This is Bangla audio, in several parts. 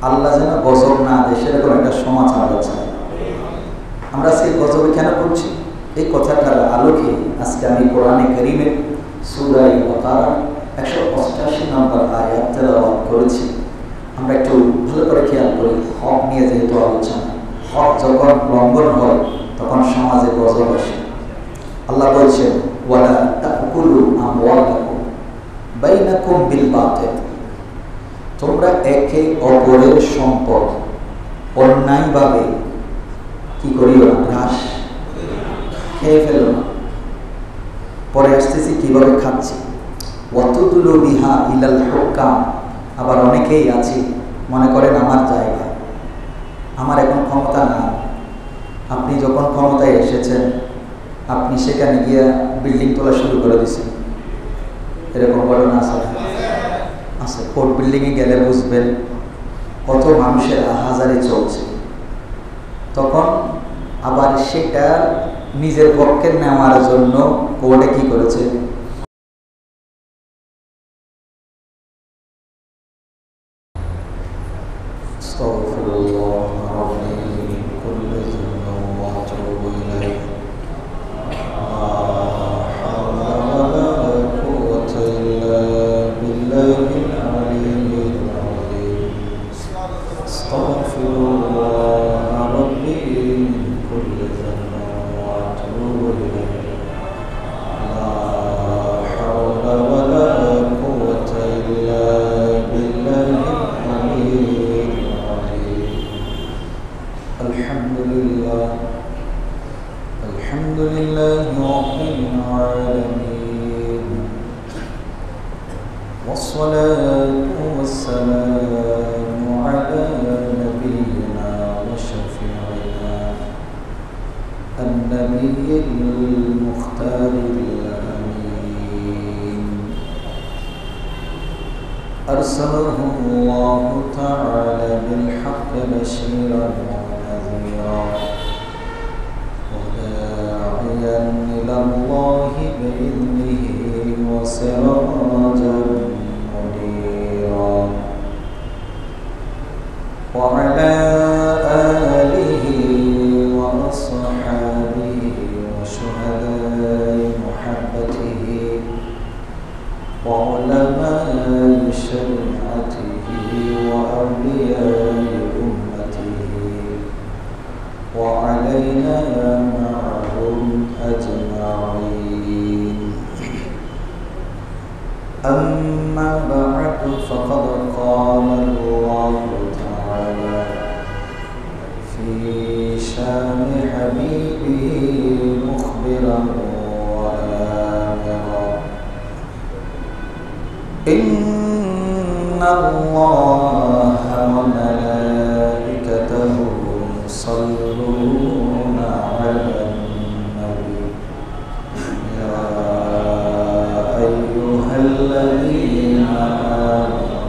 আল্লাহ যেন গজব না দেয় সেরকম একটা সমাজ আমরা চাই। আমরা সেই গজবে কেন করছি? এই কথাটার আলোকে আজকে আমি কোরআনে কারীমের সূরা বাকারা 188 নম্বর আয়াত তেলাওয়াত করেছি। আমরা একটু ভালো করে খেয়াল করি, হক নিয়ে যেহেতু আলোচনা, হক যখন লঙ্ঘন হয় তখন সমাজে গজব আসে। আল্লাহ বলছেন, ওয়ালা তাকুলু আমওয়ালাকুম বাইনাকুম বিল বাতিল, তোমরা একে অপরের সম্পদ অন্যায়ভাবে কি করিও না, ঘাস খেয়ে ফেলো না। পরে আসতেছি কিভাবে খাচ্ছি। ওয়াতুদুলু বিহা ইলাল হুকাম, আবার অনেকেই আছে মনে করেন আমার জায়গা, আমার এখন ক্ষমতা না। আপনি যখন ক্ষমতায় এসেছেন আপনি সেখানে গিয়ে বিল্ডিং তোলা শুরু করে দিয়েছেন, এরকম ঘটনা আছে। কোর্ট বিল্ডিংয়ে গেলে বুঝবেন কত মানুষের আহাজারি চলছে। তখন আবার সেটা নিজের পক্ষে নেওয়ার জন্য কোর্টে কি করেছে, أرسله الله تعالى بالحق بشيرا ونذيرا وداعيا إلى الله بإذنه وسراجا منيرا وعلى آله وأصحابه وشهداء محبته وعلماء شريعته وأولياء أمته وعلينا معهم أجمعين. أما بعد فقد قال الله تعالى في شان حبيبه مخبرا وآمرا إن الله وملائكته يصلون على النبي يا أيها الذين آمنوا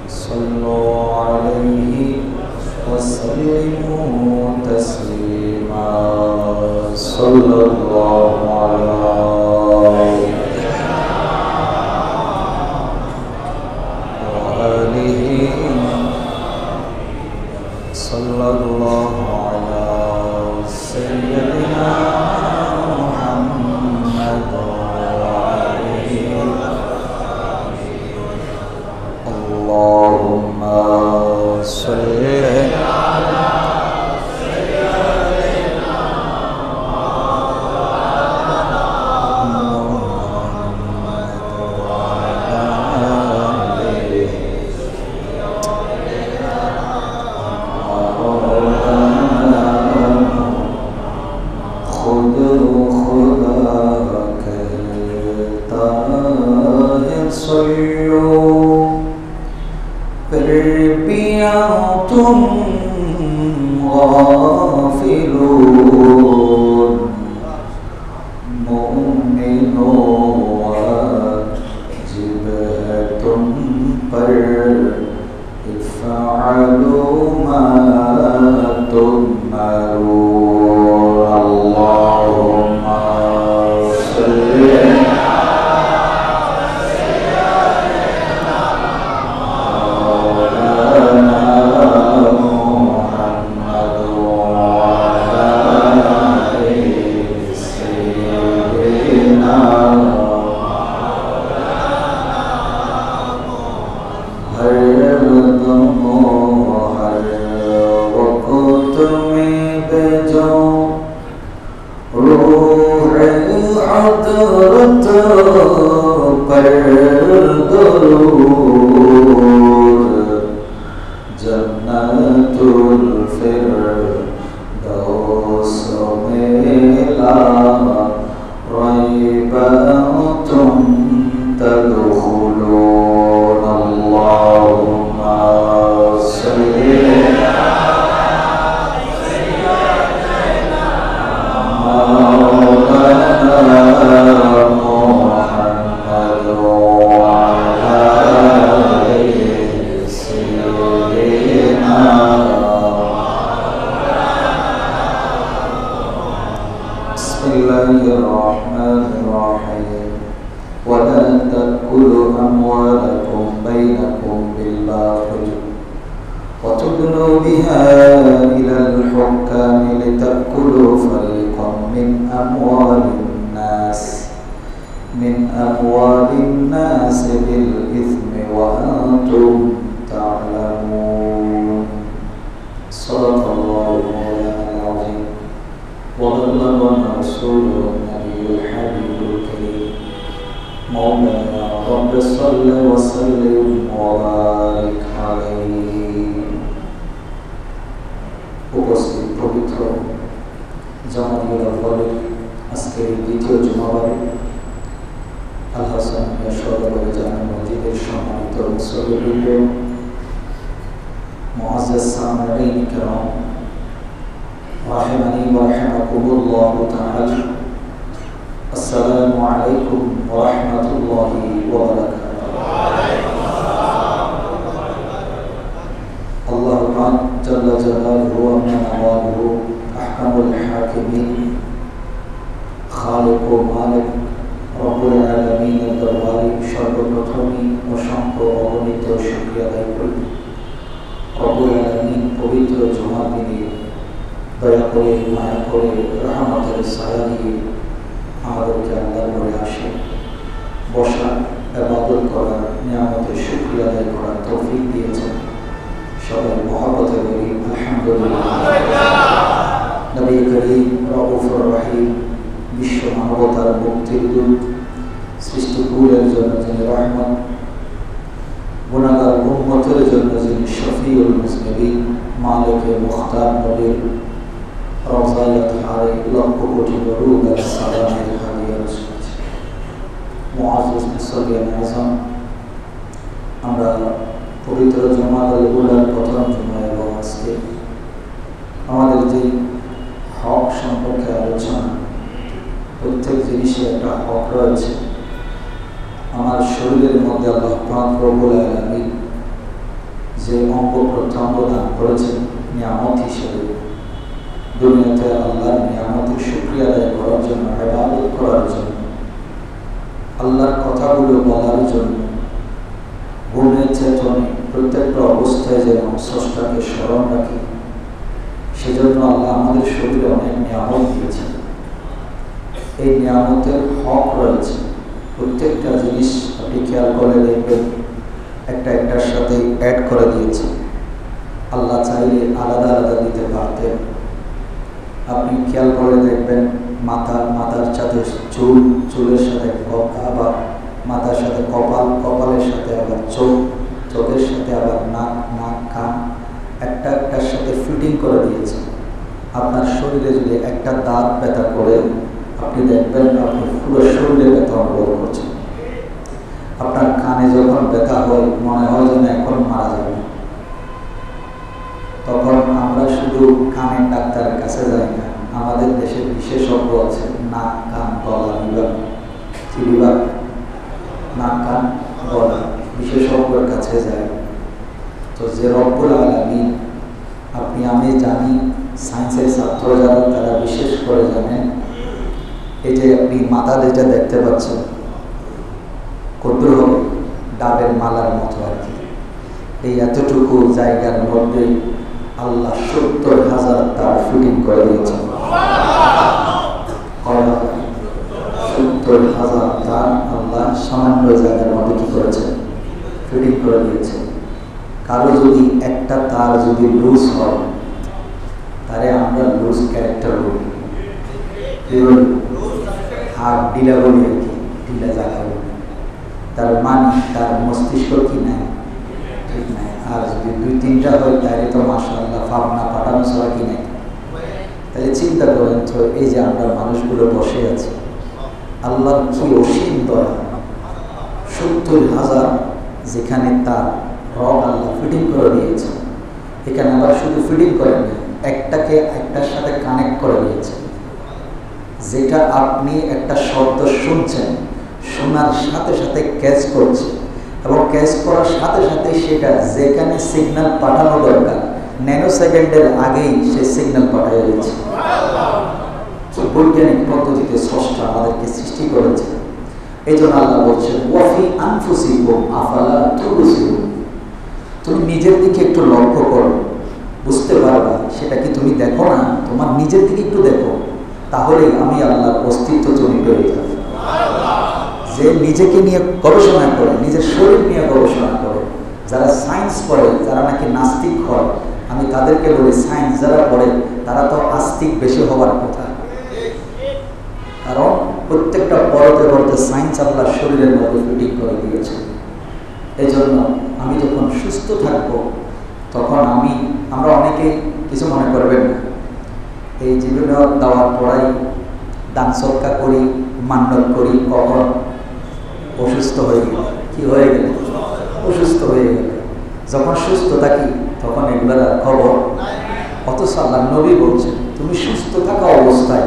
صلوا عليه وسلموا تسليما صلى الله عليه صلى الله على سيدنا محمد وآله اللهم صل على سيدنا محمد وعلى آله تربيتم غافلون مؤمنون واجبة پر افعلوا ما تؤمرون اللهم صل على بها إلى الحكام لتأكلوا فريقا من أموال الناس بالإثم وأنتم تعلمون. صدق الله مولانا العظيم وبلغنا رسوله النبي الحبيب الكريم. مولانا رب صل وسلم وبارك عليه. উপস্থিত পবিত্র জামাতুল আউয়ালের আজকের দ্বিতীয় জুমাবারে আল হাসান মিয়া সদরে জামে মসজিদের সম্মানিত মুসল্লিবৃন্দ, মুআজ্জাজ সামিঈন কিরাম, রাহিমানি ওয়া রাহিমাকুমুল্লাহু তাআলা, আসসালামু আলাইকুম ওয়া রাহমাতুল্লাহি ওয়া বারাকাতুহু। আল্লাহু পাক জাল্লা জালালুহু ওয়া নাওয়ালুহু আহকামুল হাকিমিন, খালিক ও মালিক রব্বুল আলামিনের দরবারে সর্বপ্রথমে অসংখ্য অগণিত শুকরিয়া আদায় করি। রব্বুল আলামিন পবিত্র জুমার দিনে দয়া করে, মায়া করে, রহমতের ছায়া দিয়ে আমাদেরকে আল্লাহর ঘরে আসে বসা, ইবাদত করার, নিয়ামতের শুকরিয়া আদায় করার তৌফিক দিয়েছেন। সবাই মহব্বতে বলি আলহামদুলিল্লাহ। নবী করিম রউফুর রহিম, বিশ্ব মানবতার মুক্তির দূত, সৃষ্টিকুলের জন্য যিনি রহমত, গুনাহগার উম্মতের জন্য যিনি শফিউল মুজনিবিন, মালিকে মুখতার নবীর রওজায়ে তাহারে লক্ষ কোটি দরুদ আর সালামের হাদিয়া রসুল। মুআজ্জাজ মুসল্লিয়ান আযম, আমরা পবিত্র জুমাতুল উলার প্রথম জুমা এবং আজকে আমাদের যে হক সম্পর্কে আলোচনা, প্রত্যেক জিনিসের একটা হক রয়েছে। আমার শরীরের মধ্যে আল্লাহ পাক রব্বুল আলামিন যে অঙ্গ প্রত্যঙ্গ দান করেছেন নিয়ামত হিসেবে, দুনিয়াতে আল্লাহর নিয়ামতের শুকরিয়া আদায় করার জন্য, ইবাদত করার জন্য, আল্লাহর কথাগুলো বলার জন্য, গুণের চেতনে প্রত্যেকটা অবস্থায় যেন স্রষ্টাকে স্মরণ রাখি, সেজন্য আল্লাহ আমাদের শরীরে অনেক নিয়ামত দিয়েছেন। এই নিয়ামতের হক রয়েছে। প্রত্যেকটা জিনিস আপনি খেয়াল করে দেখবেন একটা একটার সাথে অ্যাড করে দিয়েছে। আল্লাহ চাইলে আলাদা আলাদা দিতে পারতেন। আপনি খেয়াল করে দেখবেন মাথার সাথে চুল, চুলের সাথে আবার মাথার সাথে কপাল, কপালের সাথে আবার চোখ, চোখের সাথে আবার নাক, নাক কান, একটা একটার সাথে ফিটিং করে দিয়েছে। আপনার শরীরে যদি একটা দাঁত ব্যথা করে, আপনি দেখবেন আপনি পুরো শরীরে ব্যথা অনুভব করছেন। আপনার কানে যখন ব্যথা হয়, মনে হয় যেন এখন মারা যাবে। তখন আমরা শুধু কানের ডাক্তারের কাছে যাই না, আমাদের দেশের বিশেষজ্ঞ আছে নাক, কান, গলা বিভাগ, কি বিভাগ? নাক, কান, গলা বিশেষজ্ঞের কাছে যায়। তো যে রব্বুল আলামিন, আপনি আমি জানি, সায়েন্সের ছাত্র যারা তারা বিশেষ করে জানেন, এই যে আপনি মাথা যেটা দেখতে পাচ্ছেন কদ্দুর হবে ডাবের মালার মতো আর কি, এই এতটুকু জায়গার মধ্যে আল্লাহ ৭০,০০০ তার ফিটিং করে দিয়েছেন। ৭০,০০০ তার আল্লাহ সামান্য জায়গার মধ্যে কি করেছেন? ফিটিং করে দিয়েছেন। কারো যদি একটা তার যদি লুজ হয়, তারে আমরা লুজ ক্যারেক্টার বলি, হাত ঢিলা বলি আর কি, ঢিলা জায়গা বলি। তার মানে তার মস্তিষ্ক কি নাই, ঠিক নাই। আর যদি ২-৩টা হয় তাহলে তো মাশাআল্লাহ ভাবনা পাঠানো ছাড়া কি নাই। তাহলে চিন্তা করেন তো, এই যে আমরা মানুষগুলো বসে আছি, আল্লাহর কি অসীম দয়া। ৭০,০০০ যেখানে তার রগ আল্লাহ ফিটিং করে দিয়েছে, এখানে আবার শুধু ফিটিং করেন না, একটাকে একটার সাথে কানেক্ট করে দিয়েছে। যেটা আপনি একটা শব্দ শুনছেন, শোনার সাথে সাথে ক্যাচ করছে, এবং ক্যাচ করার সাথে সাথে সেটা যেখানে সিগন্যাল পাঠানো দরকার, ন্যানো সেকেন্ডের আগেই সে সিগন্যাল পাঠিয়ে দিচ্ছে। বৈজ্ঞানিক পদ্ধতিতে স্রষ্টা আমাদেরকে সৃষ্টি করেছে। এই জন্য আল্লাহ বলছেন, ওয়াফি আনফুসিকুম আফালা তুবসিরুন, তুমি নিজের দিকে একটু লক্ষ্য করো, বুঝতে পারবা, সেটা কি তুমি দেখো না? তোমার নিজের দিকে একটু দেখো, তাহলেই আমি আল্লাহর অস্তিত্ব তুমি পেয়ে যাবে। যে নিজেকে নিয়ে গবেষণা করে, নিজের শরীর নিয়ে গবেষণা করে, যারা সায়েন্স পড়ে, যারা নাকি নাস্তিক হয়, আমি তাদেরকে বলি সায়েন্স যারা পড়ে তারা তো আস্তিক বেশি হওয়ার কথা। কারণ প্রত্যেকটা পড়তে পড়তে সায়েন্স আল্লাহ শরীরের মধ্যে ফিটিং করে দিয়েছে। এই জন্য আমি যখন সুস্থ থাকবো তখন আমরা অনেকে কিছু মনে করবেন না, এই জীবনে দাওয়াত পড়াই, দান সদকা করি, মান্যত করি, কখন অসুস্থ হয়ে গেল, কি হয়ে গেল, অসুস্থ হয়ে গেল। যখন সুস্থ থাকি তখন এগুলোর খবর। অথচ আল্লাহ নবী বলছেন তুমি সুস্থ থাকা অবস্থায়,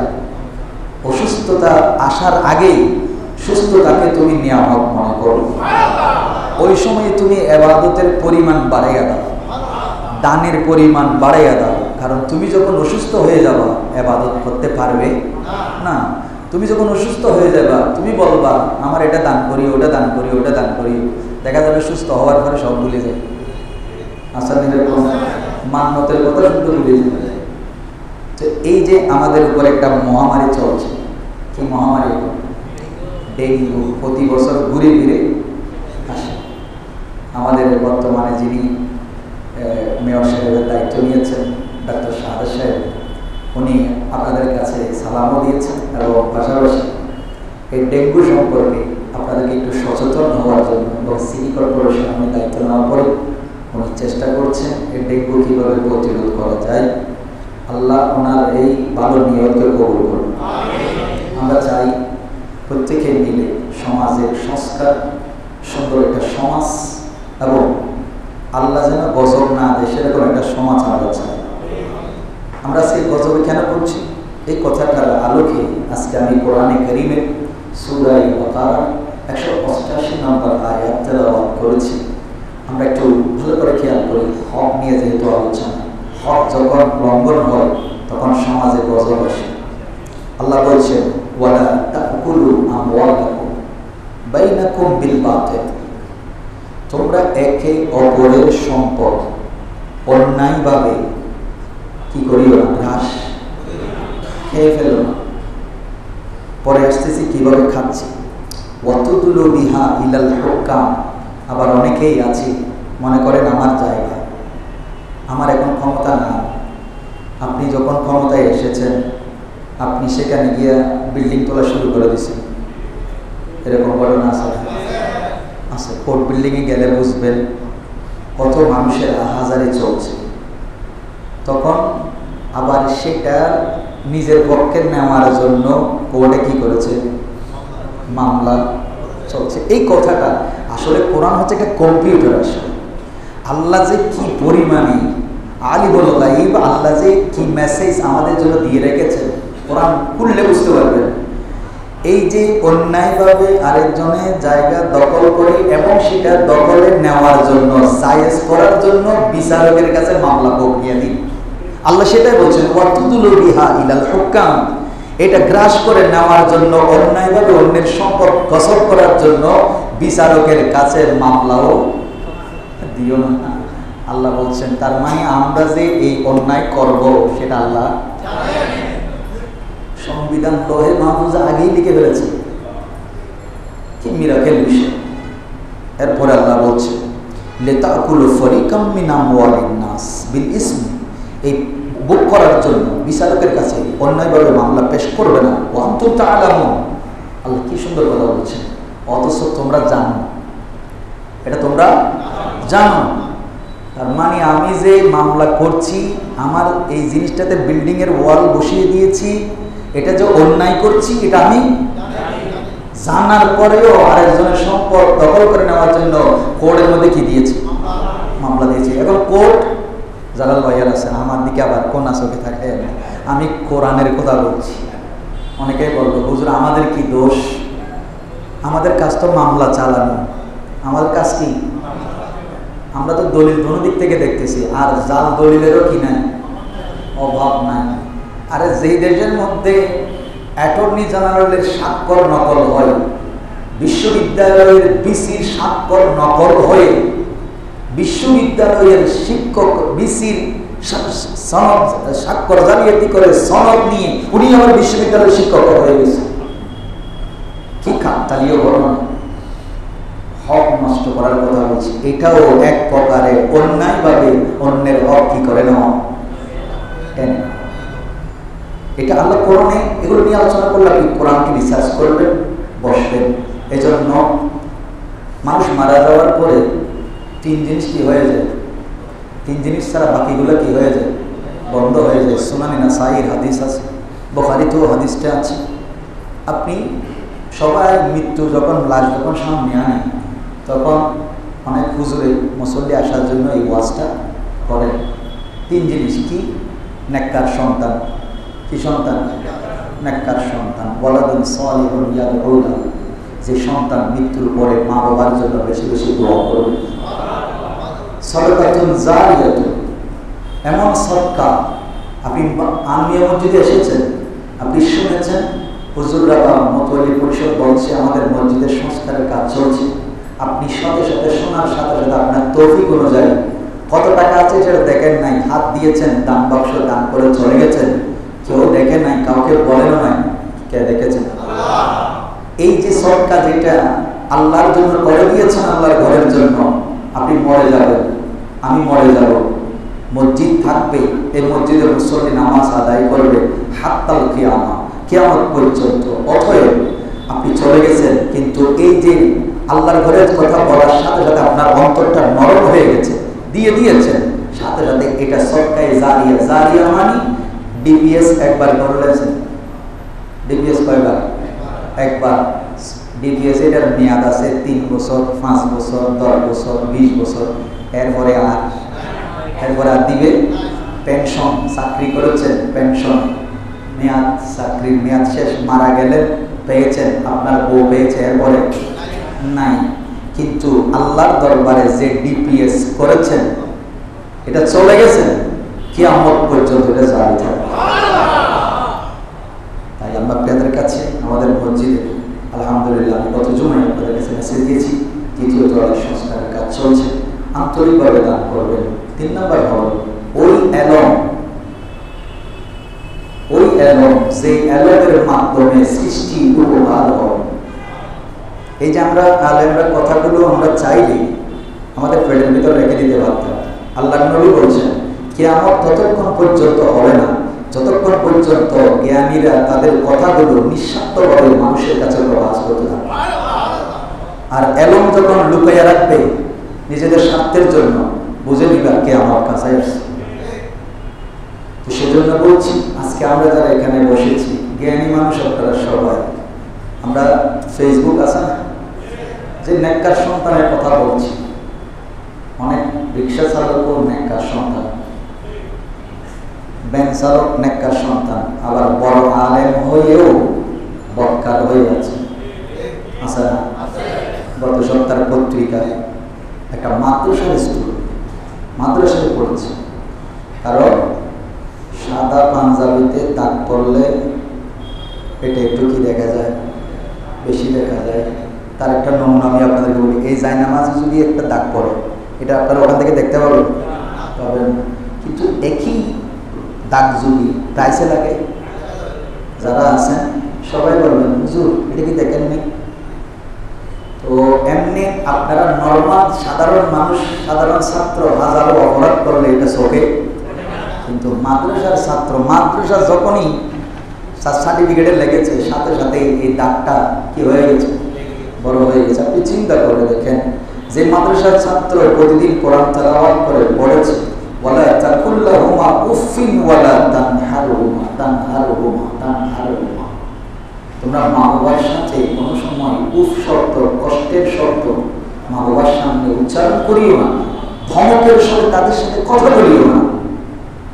অসুস্থতা আসার আগেই সুস্থতাকে তুমি নিয়ামত মনে করো। ওই সময় তুমি ইবাদতের পরিমাণ বাড়াইয়া দাও, দানের পরিমাণ বাড়াইয়া দাও। কারণ তুমি যখন অসুস্থ হয়ে যাবা ইবাদত করতে পারবে না। তুমি যখন অসুস্থ হয়ে যাবা তুমি বলবা আমার এটা দান করি, ওটা দান করি, ওটা দান করি, দেখা যাবে সুস্থ হওয়ার পরে সব ভুলে যায়। আসলে মান্যতের কথা শুনতে ভুলে যাবে। তো এই যে আমাদের উপর একটা মহামারী চলছে, কি মহামারী? ডেঙ্গু প্রতি বছর ঘুরে ফিরে আসে। আমাদের বর্তমানে যিনি মেয়র সাহেবের দায়িত্ব নিয়েছেন ডাক্তার শাহাদ সাহেব, উনি আপনাদের কাছে সালামও দিয়েছেন এবং পাশাপাশি এই ডেঙ্গু সম্পর্কে আপনাদেরকে একটু সচেতন হওয়ার জন্য এবং সিটি কর্পোরেশন আমি দায়িত্ব নেওয়ার পরে উনি চেষ্টা করছেন এই ডেঙ্গু কীভাবে প্রতিরোধ করা যায়। আল্লাহ ওনার এই ভালো নিয়তকে কবুল করুন। আমরা চাই প্রত্যেকে মিলে সমাজের সংস্কার, সুন্দর একটা সমাজ এবং আল্লাহ যেন গজব না দেয় সেরকম একটা সমাজ আমরা চাই। আমরা সেই গজবে কেন করছি? এই কথাটার আলোকে আজকে আমি কোরআনে কারীমের সূরা বাকারা 188 নম্বর আয়াত তেলাওয়াত করেছি। আমরা একটু ভালো করে খেয়াল করি, হক নিয়ে যেহেতু আলোচনা, হক যখন লঙ্ঘন হয় তখন সমাজে গজব আসে। আল্লাহ বলছেন ওয়ালা তাকুলু আমওয়ালাকুম বাইনাকুম বিল বাতিল, তোমরা একে অপরের সম্পদ অন্যায়ভাবে কি করিও না, ঘাস খেয়ে ফেলো না। পরে আসতেছি কিভাবে খাচ্ছি। ওয়াতুদুলু বিহা ইলাল হুকাম, আবার অনেকেই আছে মনে করেন আমার জায়গা, আমার এখন ক্ষমতা না। আপনি যখন ক্ষমতায় এসেছেন আপনি সেখানে গিয়ে বিল্ডিং তোলা শুরু করে দিয়েছেন, এরকম ঘটনা আছে। কোর্ট বিল্ডিংয়ে গেলে বুঝবেন কত মানুষের হাজারে চলছে। তখন আবার সেটা নিজের পক্ষে নেওয়ার জন্য কোর্টে কি করেছে, মামলা চলছে। এই কথাটা আসলে কোরআন হচ্ছে একটা কম্পিউটার। আসলে আল্লাহ যে কি পরিমাণে আলিমুল গায়ব, আল্লাহ যে কি মেসেজ আমাদের জন্য দিয়ে রেখেছেন কোরআন খুললে বুঝতে পারবেন। এই যে অন্যায়ভাবে আরেকজনের জায়গা দখল করে এবং সেটা দখলে নেওয়ার জন্য, জায়েজ করার জন্য বিচারকের কাছে মামলা প্রক্রিয়া দিন, আল্লাহ সেটাই বলছেন ওয়াতুদুলু বিহা ইলাল হুকাম। এটা গ্রাস করে নেওয়ার জন্য, অন্যায়ভাবে অন্যের সম্পদ গসব করার জন্য বিচারকের কাছে মামলাও দিও না। আল্লাহ বলছেন তার মানে আমরা যে এই অন্যায় করব সেটা আল্লাহ সংবিধান লোহে মাহফুজে আগেই লিখে ফেলেছে। কি মিরাকেল বিষয়। এরপরে আল্লাহ বলছে লিতাকুলু ফারিকাম মিন আমওয়ালিন নাস বিল ইসমি, এই বুক করার জন্য বিচারকের কাছে অন্যায়ভাবে মামলা পেশ করবে না। ওয়া আনতুম তাআলামুন, আল্লাহ কি সুন্দর কথা বলছেন, অথচ তোমরা জানো, এটা তোমরা জানো। তার মানে আমি যে মামলা করছি, আমার এই জিনিসটাতে বিল্ডিং এর ওয়াল বসিয়ে দিয়েছি, এটা যে অন্যায় করছি এটা আমি জানার পরেও আরেকজনের সম্পদ দখল করে নেওয়ার জন্য কোর্টের মধ্যে কি দিয়েছি, মামলা দিয়েছি। এখন কোর্ট যারা লয়ার আছেন আমার দিকে আবার কোন চোখে থাকে, আমি কোরআনের কথা বলছি। অনেকেই বলবো হুজুর আমাদের কি দোষ, আমাদের কাজ তো মামলা চালানো, আমাদের কাজ কি, আমরা তো দলিল দোনো দিক থেকে দেখতেছি, আর জাল দলিলেরও কি নাই, অভাব নাই। আরে যেই দেশের মধ্যে অ্যাটর্নি জেনারেলের স্বাক্ষর নকল হয়, বিশ্ববিদ্যালয়ের ভিসির স্বাক্ষর নকল হয়ে বিশ্ববিদ্যালয়ের শিক্ষক ভিসির সনদ স্বাক্ষর জালিয়াতি করে সনদ নিয়ে উনি আমার বিশ্ববিদ্যালয়ের শিক্ষক হয়ে গেছে। কি কাকতালীয় ঘটনা! হক নষ্ট করার কথা বলছি, এটাও এক প্রকারে অন্যায়ভাবে অন্যের হক কি করে নেওয়া। এটা আল্লাহ কোরআনে এগুলো নিয়ে আলোচনা করলে আপনি কোরআনকে রিসার্চ করবেন, বসবেন। এজন্য মানুষ মারা যাওয়ার পরে তিন জিনিস কি হয়ে যায়, তিন জিনিস ছাড়া বাকিগুলো কি হয়ে যায়, বন্ধ হয়ে যায়। সুনানে নাসাঈর হাদিস আছে, বুখারীতেও হাদিসটা আছে। আপনি সবাই মৃত্যু যখন লাশ যখন সামনে আনে তখন অনেক হুজুরে মুসল্লি আসার জন্য এই ওয়াজটা করেন। তিন জিনিস কি? নেককার সন্তান। কি সন্তান? নেককার সন্তান। ওয়ালাদুন সালিহুন ইয়াদউ লাহু, যে সন্তান মৃত্যুর পরে মা বাবার জন্য বেশি বেশি দোয়া করবে। সাদাকাতুন জারিয়াতুন, এমন সদকা। আপনি আনমিয়া মসজিদে এসেছেন, আপনি শুনেছেন হুজুররা বা মতওয়ালি পরিষদ বলছে আমাদের মসজিদের সংস্কারের কাজ চলছে। আপনি সাথে সাথে শোনার সাথে সাথে আপনার তৌফিক অনুযায়ী কত টাকা আছে সেটা দেখেন নাই, হাত দিয়েছেন, দান বাক্স দান করে চলে গেছেন। কেউ দেখে নাই, কাউকে বলেনও নাই। কে দেখেছেন? এই যে সদকা যেটা আল্লাহর জন্য করে দিয়েছেন, আল্লাহর ঘরের জন্য। আপনি মরে যাবেন, আমি মরে যাব, মসজিদ থাকবে, এই মসজিদে মুসল্লি নামাজ আদায় করবে হাত্তাল কিয়ামা, কিয়ামত পর্যন্ত। অতএব আপনি চলে গেছেন, কিন্তু এই যে আল্লাহর ঘরের কথা বলার সাথে সাথে আপনার অন্তরটা নরম হয়ে গেছে, দিয়ে দিয়েছেন সাথে সাথে, এটা সদকায়ে জারিয়া। জারিয়া মানে ডিপিএস একবার করলেছেন। ডিপিএস কয়বার? একবার। ডিপিএস এটার মেয়াদ আছে 3 বছর, 5 বছর, 10 বছর, 20 বছর। এরপরে আর দিবে। পেনশন, চাকরি করেছেন, পেনশন মেয়াদ, চাকরির মেয়াদ শেষ, মারা গেলেন, পেয়েছেন, আপনার বউ পেয়েছে, এরপরে নাই। কিন্তু আল্লাহর দরবারে যে ডিপিএস করেছেন এটা চলে গেছেন, কিয়ামত পর্যন্ত এটা জারি থাকবে। তাই আমরা আপনাদের কাছে আমাদের মসজিদে আলহামদুলিল্লাহ গত জুমায় আপনাদের কাছে মেসেজ দিয়েছি, তৃতীয় তলার সংস্কারের কাজ চলছে, আন্তরিকভাবে দান করবেন। 3 নম্বর হল ওই অ্যালম যে অ্যালমের মাধ্যমে সৃষ্টি উপকার হয়। এই যে আমরা আলেমরা কথাগুলো আমরা চাইলে আমাদের পেটের ভিতর রেখে দিতে পারতাম। আল্লাহর নবী বলছেন কিয়ামত ততক্ষণ পর্যন্ত হবে না যতক্ষণ পর্যন্ত জ্ঞানীরা তাদের কথাগুলো নিঃস্বার্থভাবে মানুষের কাছে প্রকাশ করতে থাকবে। আর এলম যখন লুকাইয়া রাখবে নিজেদের স্বার্থের জন্য, বুঝে নিবা কিয়ামত কাছে আসছে। তো সেজন্য বলছি, আজকে আমরা যারা এখানে বসেছি জ্ঞানী মানুষ আপনারা সবাই, আমরা ফেসবুক আছে না, যে নেককার সন্তানের কথা বলছি, অনেক রিক্সা চালকও নেককার সন্তান, ব্যাংক চালক নেককার সন্তান, আবার বড় আলেম হয়েও বক্কার হয়ে আছে। আছে না? গত সপ্তাহের পত্রিকায় একটা মাদ্রাসার স্টুডেন্ট মাদ্রাসায় পড়েছে, কারণ সাদা পাঞ্জাবিতে দাগ পড়লে এটা একটু কি দেখা যায়, বেশি দেখা যায়। তার একটা নমুনা আমি আপনাদেরকে বলি, এই জায়নামাজে যদি একটা দাগ পড়ে এটা আপনারা ওখান থেকে দেখতে পাবেন, কিন্তু একই দাগ যদি প্রাইসে লাগে, যারা আছেন সবাই বলবেন হুজুর এটা কি দেখেননি। তো এমনি আপনারা নর্মাল সাধারণ মানুষ, সাধারণ ছাত্র হাজারো অপরাধ করলে এটা চোখে, কিন্তু মাদ্রাসার ছাত্র, মাদ্রাসা যখনই সার্টিফিকেটে লেগেছে সাথে সাথে এই দাগটা কি হয়ে গেছে, বড় হয়ে গেছে। আপনি চিন্তা করে দেখেন, যে মাদ্রাসার ছাত্র প্রতিদিন কোরআন তেলাওয়াত করে পড়েছে, ওয়ালা তাকুল্লাহুমা উফিন ওয়ালা তানহারহুমা। তোমরা মা বাবার সাথে কোনো সময় উফ শব্দ, কষ্টের শব্দ মা বাবার সামনে উচ্চারণ করিও না, ধমকের সাথে তাদের সাথে কথা বলিও না।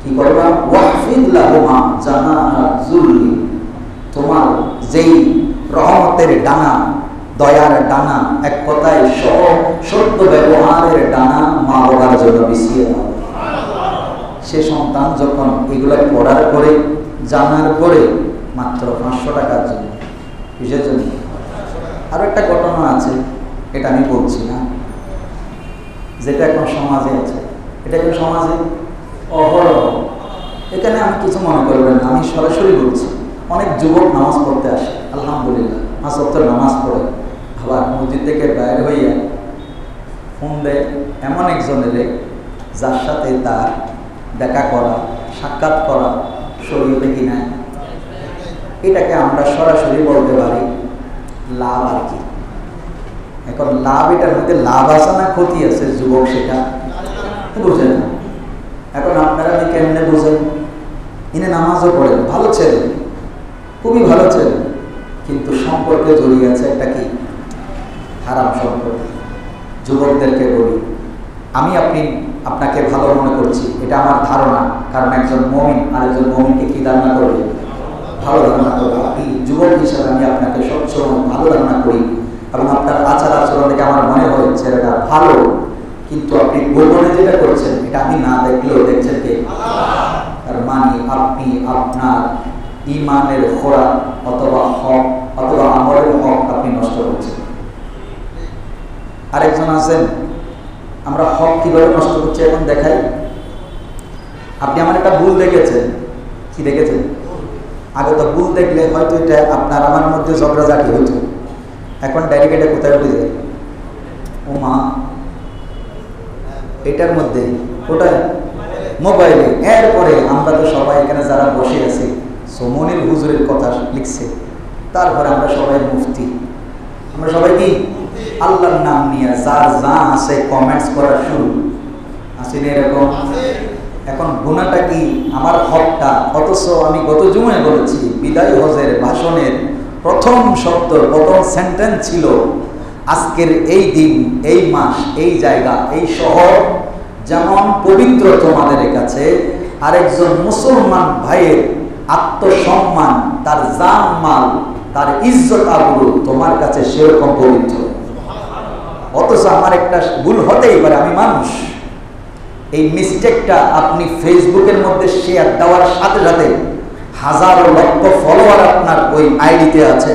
কি করবা? ওয়াহফিদ লাহুমা জানাহা যুল্লি, তোমার যেই রহমতের ডানা, দয়ার ডানা, এক কথায় সত্য ব্যবহারের ডানা মা বাবার জন্য বিছিয়ে দাও। সে সন্তান যখন এগুলো পড়ার পরে, জানার পরে, মাত্র 500 টাকার জন্য, কিসের জন্য? আরো একটা ঘটনা আছে, এটা আমি বলছি না, যেটা এখন সমাজে আছে। এটা এখন সমাজে অহরহ। এখানে আমি কিছু মনে করবেন না, আমি সরাসরি বলছি। অনেক যুবক নামাজ পড়তে আসে, আলহামদুলিল্লাহ, 5 ওয়াক্ত নামাজ পড়ে, আবার মসজিদ থেকে বাইরে হইয়া ফোন দেয় এমন একজনের যার সাথে তার দেখা করা, সাক্ষাৎ করা শরীয়তে কি নাই। এটাকে আমরা সরাসরি বলতে পারি লাভ আর কি। এখন লাভ, এটার মধ্যে লাভ আছে না ক্ষতি আছে, যুবক সেটা বুঝে না। এখন আপনারা আমি কেমনে বুঝেন? ইনি নামাজও পড়েন, ভালো ছেলে, খুবই ভালো ছেলে, কিন্তু সম্পর্কে জড়িয়ে আছে একটা কি হারাম সম্পর্ক। যুবকদেরকে বলি, আমি আপনাকে ভালো মনে করছি, এটা আমার ধারণা, কারণ একজন মুমিন আরেকজন মুমিনকে কি ধারণা করবে? ভালো ধারণা করবে। আপনি যুবক হিসাবে আমি আপনাকে সবসময় ভালো ধারণা করি, এবং আপনার আচার আচরণ থেকে আমার মনে হয় ছেলেটা ভালো, কিন্তু আপনি গোপনে যেটা করছেন এটা আমি না দেখলেও দেখছেন কে? তার মানে আপনি আপনার ইমানের খোরাক অথবা হক অথবা আমলের হক আপনি নষ্ট করছেন। আরেকজন আছেন, আমরা হক কিভাবে নষ্ট করছি এখন দেখাই। আপনি আমার একটা ভুল দেখেছেন, কি দেখেছেন? আগে তো ভুল দেখলে হয়তো এটা আপনার আমার মধ্যে ঝগড়াঝাটি হইতো, এখন ডাইরেক্ট এটা কোথায় উঠে যায়? ও মা, এটার মধ্যে ওটা মোবাইলে। এরপরে আমরা তো সবাই এখানে যারা বসে আছি, সোমনির হুজুরের কথা লিখছে, তারপরে আমরা সবাই মুফতি, আমরা সবাই কি আল্লাহর নাম নিয়ে যার যা আছে কমেন্টস করা শুরু, আসেন এরকম। এখন গুনাহটা কি? আমার হকটা। অথচ আমি গত জুমায় বলেছি, বিদায় হজের ভাষণের প্রথম শব্দ, প্রথম সেন্টেন্স ছিল, আজকের এই দিন, এই মাস, এই জায়গা, এই শহর যেমন পবিত্র তোমাদের কাছে, আরেকজন মুসলমান ভাইয়ের আত্মসম্মান, তার জান মাল, তার ইজ্জত আবরু তোমার কাছে সেরকম পবিত্র। অথচ আমার একটা ভুল হতেই পারে, আমি মানুষ। এই মিস্টেকটা আপনি ফেসবুকের মধ্যে শেয়ার দেওয়ার সাথে সাথে হাজারো লক্ষ ফলোয়ার আপনার ওই আইডিতে আছে,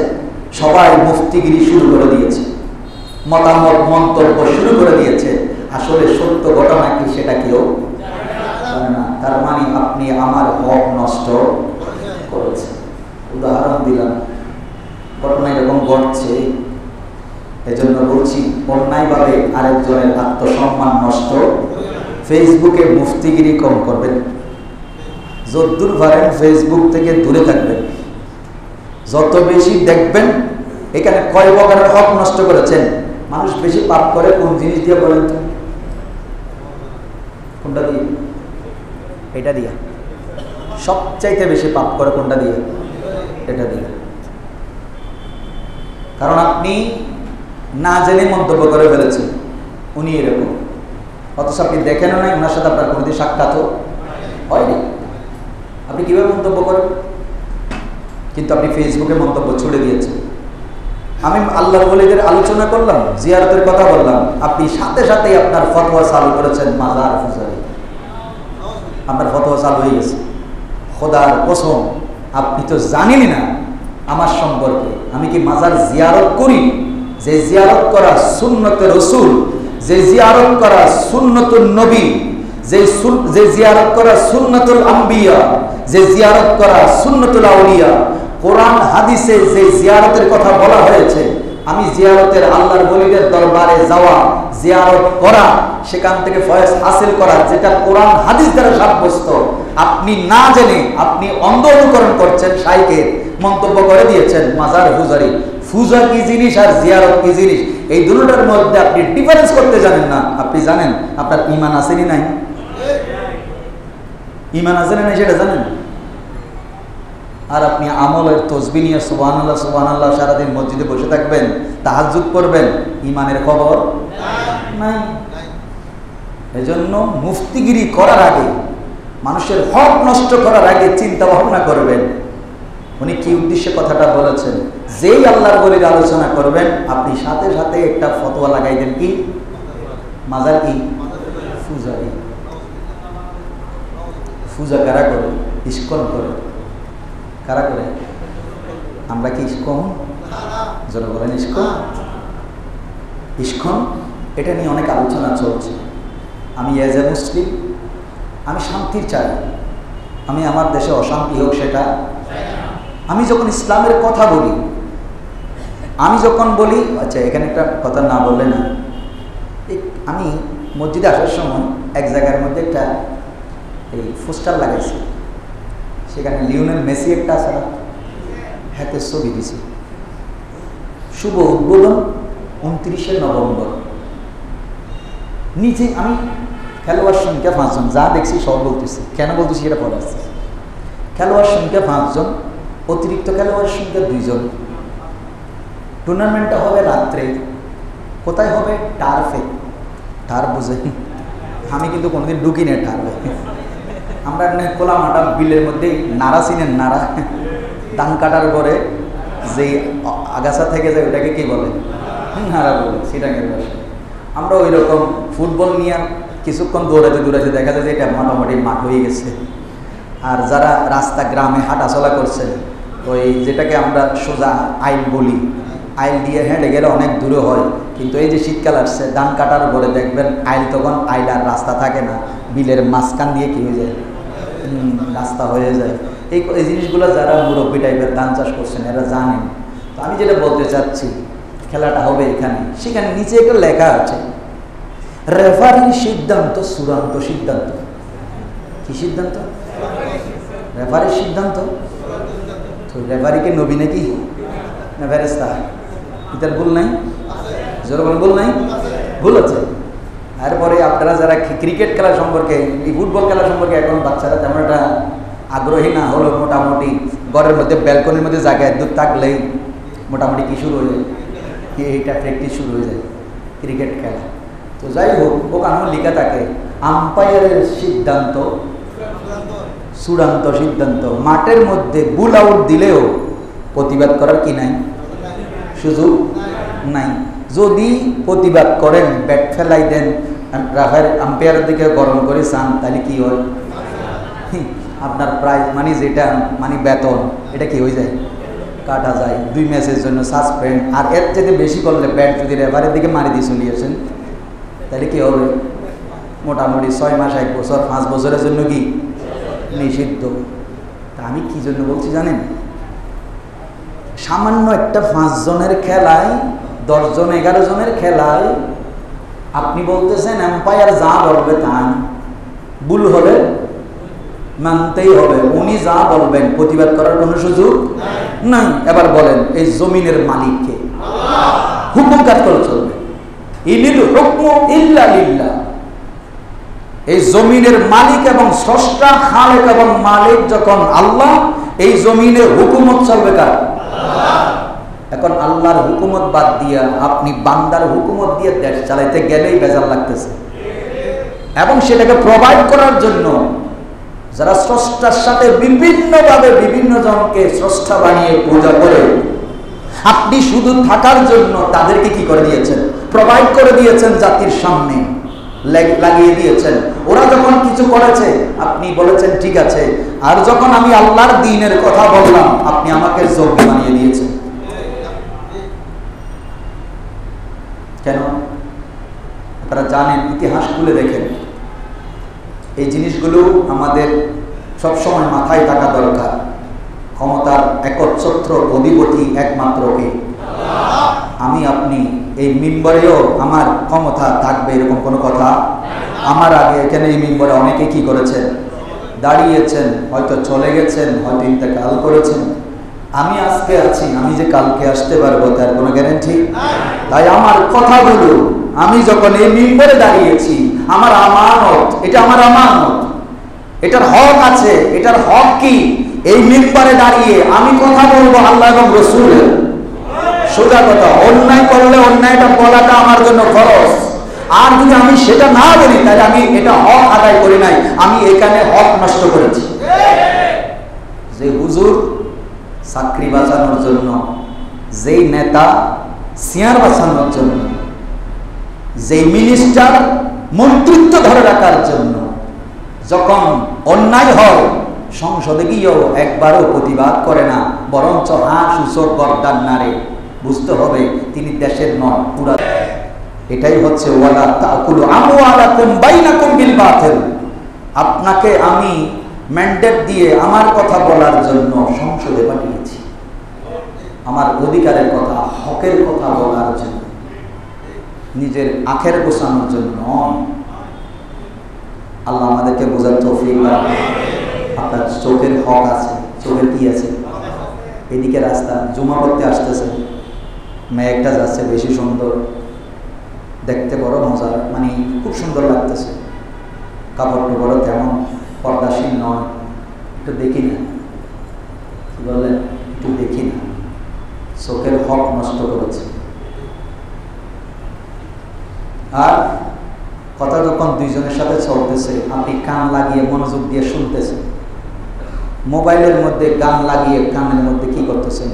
সবাই মুফতিগিরি শুরু করে দিয়েছে, মতামত মন্তব্য শুরু করে দিয়েছে। আসলে সত্য ঘটনা কি সেটা কেউ জানে না। তার মানে আপনি আমার হক নষ্ট করেছেন। উদাহরণ দিলাম, ঘটনা এরকম ঘটছে, এজন্য বলছি অন্যায়ভাবে আরেকজনের আত্মসম্মান নষ্ট। ফেসবুকে মুফতিগিরি কম করবেন, যতদূর পারেন ফেসবুক থেকে দূরে থাকবেন। যত বেশি দেখবেন এখানে কয় প্রকারের হক নষ্ট করেছেন। মানুষ বেশি পাপ করে কোন জিনিস দিয়ে বলেন তো? কোনটা দিয়ে? এটা দিয়ে। সবচাইতে বেশি পাপ করে কোনটা দিয়ে? এটা দিয়ে। কারণ আপনি না জেনে মন্তব্য করে ফেলেছেন উনি এরকম, অথচ আপনি দেখেনও নাই, ওনার সাথে আপনার কোনোদিন সাক্ষাৎ হয়নি। আপনি কিভাবে মন্তব্য করেন? কিন্তু আপনি ফেসবুকে মন্তব্য ছুড়ে দিয়েছেন। আমি আল্লাহর ওলিদের আলোচনা করলাম, জিয়ারতের কথা বললাম, আপনি সাথে সাথেই আপনার ফতোয়া চালু করেছেন মাজার ফুজারি। আপনার ফতোয়া চালু হয়ে গেছে। খোদার কসম, আপনি তো জানেনই না আমার সম্পর্কে। আমি কি মাজার জিয়ারত করি? যে জিয়ারত করা সুন্নতে রসুল, যে জিয়ারত করা সুন্নতুল নবী, যে জিয়ারত করা সুন্নতুল আম্বিয়া, যে জিয়ারত করা সুন্নতুল আউলিয়া, কোরআন হাদিসে যে জিয়ারতের কথা বলা হয়েছে, আমি জিয়ারতের আল্লাহর ওলিদের দরবারে যাওয়া, জিয়ারত করা, সেখান থেকে ফয়েজ হাসিল করা, যেটা কোরআন হাদিস দ্বারা সাব্যস্ত, আপনি না জেনে আপনি অন্ধ অনুকরণ করছেন, শাইখের মন্তব্য করে দিয়েছেন মাজার ফুজারি। ফুজা কি জিনিস আর জিয়ারত কি জিনিস, এই দুটোটার মধ্যে আপনি ডিফারেন্স করতে জানেন না। আপনি জানেন আপনার ঈমান আসেনি নাই? ঈমান আছে না নাই সেটা জানেন? আর আপনি আমলের তসবিহ নিয়ে সুবহানাল্লাহ সুবহানাল্লাহ সারাদিন মসজিদে বসে থাকবেন, তাহাজ্জুদ করবেন, ঈমানের খবর নাই। এজন্য মুফতিগিরি করার আগে, মানুষের হক নষ্ট করার আগে চিন্তা ভাবনা করবেন উনি কি উদ্দেশ্যে কথাটা বলেছেন। যেই আল্লাহর ওলির আলোচনা করবেন, আপনি সাথে সাথে একটা ফতোয়া লাগাই দেন, কি মাজার কি ফুজারি। ফুজা কারা করে? ইস্কন করে। কারা করে? আমরা কি ইস্কন? যারা বলেন ইস্কন, ইস্কন এটা নিয়ে অনেক আলোচনা চলছে। আমি এজ এ মুসলিম আমি শান্তির চাই, আমি আমার দেশে অশান্তি হোক সেটা। আমি যখন ইসলামের কথা বলি, আমি যখন বলি, আচ্ছা এখানে একটা কথা না বললে না, আমি মসজিদে আসার সময় এক জায়গার মধ্যে একটা এই পোস্টার লাগাইছি, সেখানে লিওনেল মেসি একটা আছে না, হাতে ছবি দিছি, শুভ উদ্বোধন 29শে নভেম্বর। নিচে আমি খেলোয়াড় সংখ্যা 5 জন, যা দেখছি সব বলতেছি, কেন বলতেছি এটা পরে আসছে। খেলোয়াড় সংখ্যা 5 জন, অতিরিক্ত খেলোয়াড় সংখ্যা 2 জন। টুর্নামেন্টটা হবে রাত্রে, কোথায় হবে? টার্ফে। টার্ফ বুঝে? আমি কিন্তু কোনোদিন ঢুকি না টার্ফে। আমরা খোলা মাঠা বিলের মধ্যে নাড়া চিনেন, নাড়া ধান কাটার পরে যে আগাছা থেকে যায় ওটাকে কি বলে? নাড়া বলে, সিটাঙ্গের ভাষায়। আমরা ওই রকম ফুটবল নিয়ে কিছুক্ষণ দৌড়াতে দৌড়াতে দেখা যায় যে এটা মোটামুটি মাঠ হয়ে গেছে। আর যারা রাস্তা গ্রামে হাঁটাচলা করছেন, ওই যেটাকে আমরা সোজা আইল বলি, আইল দিয়ে হেঁটে গেলে অনেক দূরে হয়, কিন্তু এই যে শীতকাল আসছে ধান কাটার পরে দেখবেন আইল, তখন আইল আর রাস্তা থাকে না, বিলের মাঝখান দিয়ে কি হয়ে যায়? রাস্তা হয়ে যায়। এই জিনিসগুলো যারা মুরব্বী টাইপের ধান চাষ করছেন এরা জানেন। তো আমি যেটা বলতে চাচ্ছি, খেলাটা হবে এখানে, সেখানে নিচে একটা লেখা আছে, রেফারির সিদ্ধান্ত চূড়ান্ত সিদ্ধান্ত। কি সিদ্ধান্ত? রেফারির সিদ্ধান্ত। তো রেফারিকে নবী নাকি না ফেরেশতা? এটার ভুল নাই? জোরে বলেন, ভুল নাই? ভুল আছে। তারপরে আপনারা যারা ক্রিকেট খেলা সম্পর্কে, এই ফুটবল খেলা সম্পর্কে এখন বাচ্চারা তেমন একটা আগ্রহী না হলো, মোটামুটি ঘরের মধ্যে ব্যালকনির মধ্যে জায়গায় দুধ থাকলেই মোটামুটি কি শুরু হয়ে যায়, এইটা প্র্যাকটিস শুরু হয়ে যায় ক্রিকেট খেলা। তো যাই হোক, ওখানে লেখা থাকে আম্পায়ারের সিদ্ধান্ত চূড়ান্ত সিদ্ধান্ত। মাঠের মধ্যে বুল আউট দিলেও প্রতিবাদ করার কি নাই? সুযোগ নাই। যদি প্রতিবাদ করেন, ব্যাট ফেলাই দেন, রেফারি আম্পায়ারের দিকে গরম করে চান, তাহলে কি হয়? আপনার প্রাইজ মানে যেটা মানে বেতন, এটা কি হয়ে যায়? কাটা যায়। 2 ম্যাচের জন্য সাসপেন্ড। আর এর থেকে বেশি করলে, ব্যাট যদি রেফারির দিকে মারি দিয়ে চলিয়েছেন, তাহলে কি হবে? মোটামুটি 6 মাস, 1 বছর, 5 বছরের জন্য কি নিষিদ্ধ। তা আমি কি জন্য বলছি জানেন? সামান্য একটা 5 জনের খেলায়, 10 জন 11 জনের খেলায় আপনি বলতেছেন এম্পায়ার যা বলবে তাই, ভুল হলে মানতেই হবে, উনি যা বলবেন প্রতিবাদ করার কোনো সুযোগ নাই। এবার বলেন, এই জমিনের মালিককে হুকুম কাজ করে চলবে। ইনিল হুকমু ইল্লা লিল্লাহ। এই জমিনের মালিক এবং স্রষ্টা, খালেক এবং মালিক যখন আল্লাহ, এই জমিনের হুকুমত চলবে কার? এখন আল্লাহর হুকুমত বাদ দিয়া আপনি বান্দার হুকুমত দিয়ে দেশ চালাইতে গেলেই বেজার লাগতেছে। এবং সেটাকে প্রোভাইড করার জন্য যারা স্রষ্টার সাথে বিভিন্নভাবে বিভিন্ন জনকে স্রষ্টা বানিয়ে পূজা করে, আপনি শুধু থাকার জন্য তাদেরকে কি করে দিয়েছেন? প্রোভাইড করে দিয়েছেন, জাতির সামনে লাগিয়ে দিয়েছেন। ওরা যখন কিছু করেছে আপনি বলেছেন ঠিক আছে, আর যখন আমি আল্লাহর দ্বীনের কথা বললাম আপনি আমাকে যোগ্য বানিয়ে দিয়েছেন। কেন? আপনারা জানেন, ইতিহাস খুলে দেখেন, এই জিনিসগুলো আমাদের সবসময় মাথায় থাকা দরকার। ক্ষমতার একচ্ছত্র অধিপতি একমাত্র কে? আমি আপনি। এই মিম্বরেও আমার ক্ষমতা থাকবে এরকম কোনো কথা? আমার আগে এখানে এই মিম্বরে অনেকে কি করেছেন? দাঁড়িয়েছেন, হয়তো চলে গেছেন, হয়তো ইন্তেকাল করেছেন। আমি আজকে আছি, আমি যে কালকে আসতে পারবো তার কোনো গ্যারান্টি? তাই আমার কথাগুলো, আমি যখন এই মিম্বরে দাঁড়িয়েছি, আমার আমানত, এটা আমার আমানত, এটার হক আছে। এটার হক কি? এই মিম্বরে দাঁড়িয়ে আমি কথা বলবো আল্লাহ এবং রাসূলের। সোজা কথা, অন্যায় করলে অন্যায়টা বলাটা আমার জন্য খরচ। আর যদি আমি সেটা না বলি, তাহলে আমি এটা হক আদায় করি নাই, আমি এখানে হক নষ্ট করেছি। যে হুজুর চাকরি বাঁচানোর জন্য, যেই নেতা চেয়ার বাঁচানোর জন্য, যেই মিনিস্টার মন্ত্রিত্ব ধরে রাখার জন্য যখন অন্যায় হয় সংসদে গিয়েও একবারও প্রতিবাদ করে না, বরঞ্চ সূচক গর্দান নারে, বুঝতে হবে তিনি দেশের নন, পুরা। এটাই হচ্ছে ওয়ালা তাকুলু আমওয়ালাকুম বাইনাকুম বিল বাতিল। আপনি আপনাকে আমি ম্যান্ডেট দিয়ে আমার কথা বলার জন্য সংসদে পাঠিয়েছি, আমার অধিকারের কথা, হকের কথা বলার জন্য, নিজের আখের গোছানোর জন্য। আল্লাহ আমাদেরকে বোঝার তৌফিক দান। আপনার চোখের হক আছে, চোখের কি আছে? এদিকে রাস্তা, জুমা পড়তে আসতেছে, মেঘটা যাচ্ছে বেশি সুন্দর, দেখতে বড় মজার, মানে খুব সুন্দর লাগতেছে, কাপড়টা বড় তেমন পর্দাসীন নয়, একটু দেখি না, কি বলেন, একটু দেখি না, চোখের হক নষ্ট করেছে। আর কথা যখন দুইজনের সাথে চলতেছে, আপনি কান লাগিয়ে মনোযোগ দিয়ে শুনতেছেন, মোবাইলের মধ্যে গান লাগিয়ে কানের মধ্যে কি করতেছেন,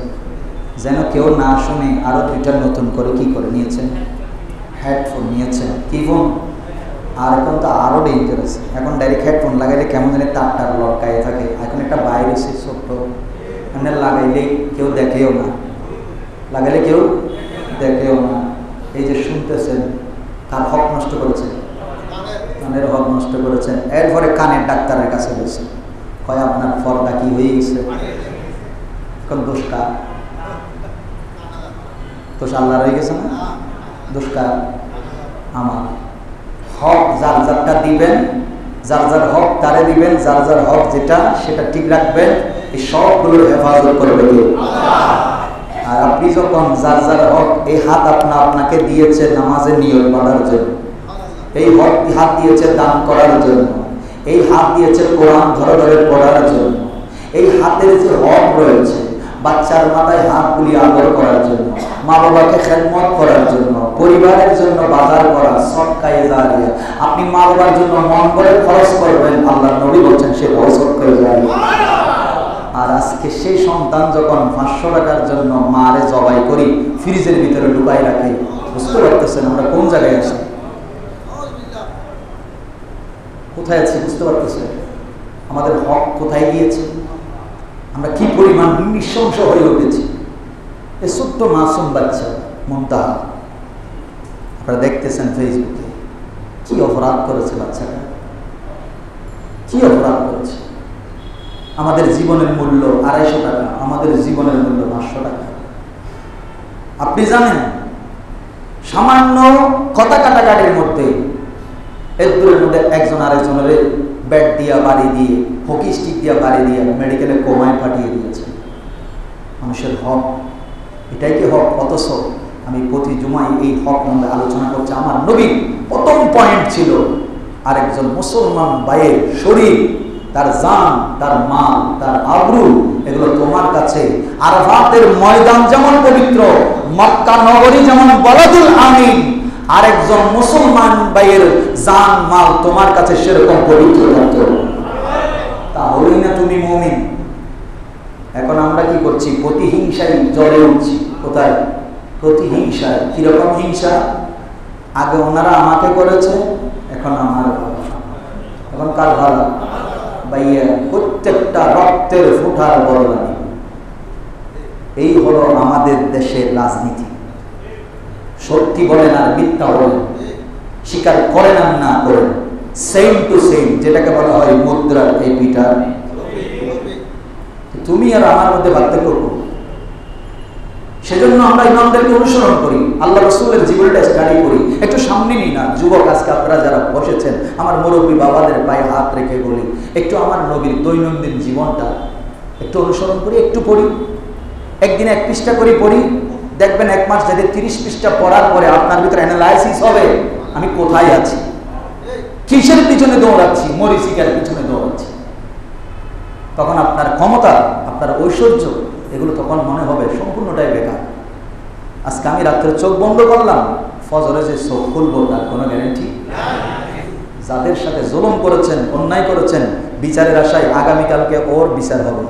যেন কেউ না শুনে আরো দুইটা নতুন করে কি করে নিয়েছেন, হেডফোন নিয়েছেন। কি ফোন? আর এখন তো আরো ডেঞ্জারাস, এখন ডাইরেক্ট হেডফোন লাগাইলে কেমন জানি তারটার লটকায় থাকে। এখন একটা বাইরে সে ছোট্ট, এখানে লাগাইলে কেউ দেখেও না, লাগাইলে কেউ দেখেও না। এই যে শুনতেছেন, কার হক নষ্ট করেছেন? কানের হক নষ্ট করেছেন। এরপরে কানের ডাক্তারের কাছে গেছে, কয় আপনার পর্দা কি হয়ে গেছে। এখন দোষ কার? দোষ আল্লাহর হয়ে গেছে না? দোষ কার? আমার। হক যার যারটা দিবেন, যার যার হক তারে দিবেন, যার যার হক যেটা সেটা ঠিক রাখবেন, এই সবগুলোর হেফাজত করবে কে? আর আপনি যখন যার যার হক, এই হাত আপনাকে দিয়েছে নামাজের নিয়ত বাঁধার জন্য, এই হাত দিয়েছে দান করার জন্য, এই হাত দিয়েছে কোরআন ধরে ধরে পড়ার জন্য, এই হাতের যে হক রয়েছে বাচ্চার মাথায় হাত বুলিয়ে আদর করার জন্য, মা বাবাকে খেদমত করার জন্য, পরিবারের জন্য বাজার করা, সদকায়ে জারিয়া। আপনি মা বাবার জন্য মন করে খরচ করবেন, আল্লাহর নবী বলছেন সে বড় সদকায়ে জারিয়া। আর আজকে সেই সন্তান যখন 500 টাকার জন্য মারে জবাই করি, ফ্রিজের ভিতরে ঢুকাই রাখি, বুঝতে পারতেছেন আমরা কোন জায়গায় আছি, কোথায় আছি? বুঝতে পারতেছেন আমাদের হক কোথায় গিয়েছে? আমরা কি পরিমাণ নৃশংস হয়ে উঠেছি। এই ছোট্ট মাসুম বাচ্চা মুমতাহা, আপনারা দেখতেছেন ফেসবুকে, কি অপরাধ করেছে বাচ্চাটা, কি অপরাধ করেছে। আমাদের জীবনের মূল্য 250 টাকা, আমাদের জীবনের মূল্য 500 টাকা। আপনি জানেন সামান্য কথা কাটাকাটির মধ্যে, এর দূরের মধ্যে একজন আরেকজনের ব্যাট দিয়া বাড়ি দিয়ে, হকি স্টিক দিয়া বাড়ি দিয়ে মেডিকেলে কোমায় পাঠিয়ে দিয়েছে। মানুষের হক, এটাই কি হক? অথচ আমি প্রতি জুমায় এই হক নিয়ে আলোচনা করছি। আমার নবীর প্রথম পয়েন্ট ছিল আরেকজন মুসলমান ভাইয়ের শরীর, তার জান, তার মাল, তার আবরু, এগুলো তোমার কাছে আরাফাতের ময়দান যেমন পবিত্র, মক্কা নগরী যেমন বালাদুল আমিন, আরেকজন মুসলমান ভাইয়ের জান মাল তোমার কাছে সেরকম পবিত্র থাকতো, তাহলেই না তুমি মুমিন। এখন আমরা কি করছি? প্রতিহিংসায় জ্বলে উঠছি। কোথায়? প্রতিহিংসায়। কিরকম হিংসা? আগে ওনারা আমাকে করেছে, এখন আমার, এখন কার ভালো? ভাইয়া প্রত্যেকটা রক্তের ফুটার বদলা। এই হলো আমাদের দেশের রাজনীতি। সত্যি বলেন আর মিথ্যা বলেন, স্বীকার করেন আর না করেন, সেম টু সেম, যেটাকে বলা হয় মুদ্রার এই পিঠা। তুমি আর আমার মধ্যে পার্থক্য করবো। সেজন্য আমরা ইমামদেরকে অনুসরণ করি, আল্লাহ রাসূলের জীবনটা স্টাডি করি। একটু সামনে নিই না যুবক, আজকে আপনারা যারা বসেছেন, আমার মুরব্বী বাবাদের পায়ে হাত রেখে বলি, একটু আমার নবীর দৈনন্দিন জীবনটা একটু অনুসরণ করি, একটু পড়ি। একদিনে 1 পৃষ্ঠা করে পড়ি, দেখবেন 1 মাস যদি 30 পৃষ্ঠা পড়ার পরে আপনার ভিতরে অ্যানালাইসিস হবে, আমি কোথায় আছি, কিসের পিছনে দৌড়াচ্ছি, মরিচিকার পিছনে দৌড়াচ্ছি। তখন আপনার ক্ষমতা, আপনার ঐশ্বর্য, এগুলো তখন মনে হবে সম্পূর্ণটাই বেকার। আজকে আমি রাত্রে চোখ বন্ধ করলাম, ফজরে যে চোখ খুলবো তার কোনো গ্যারেন্টি। যাদের সাথে জুলুম করেছেন, অন্যায় করেছেন, বিচারের আশায় আগামীকালকে ওর বিচার হবে,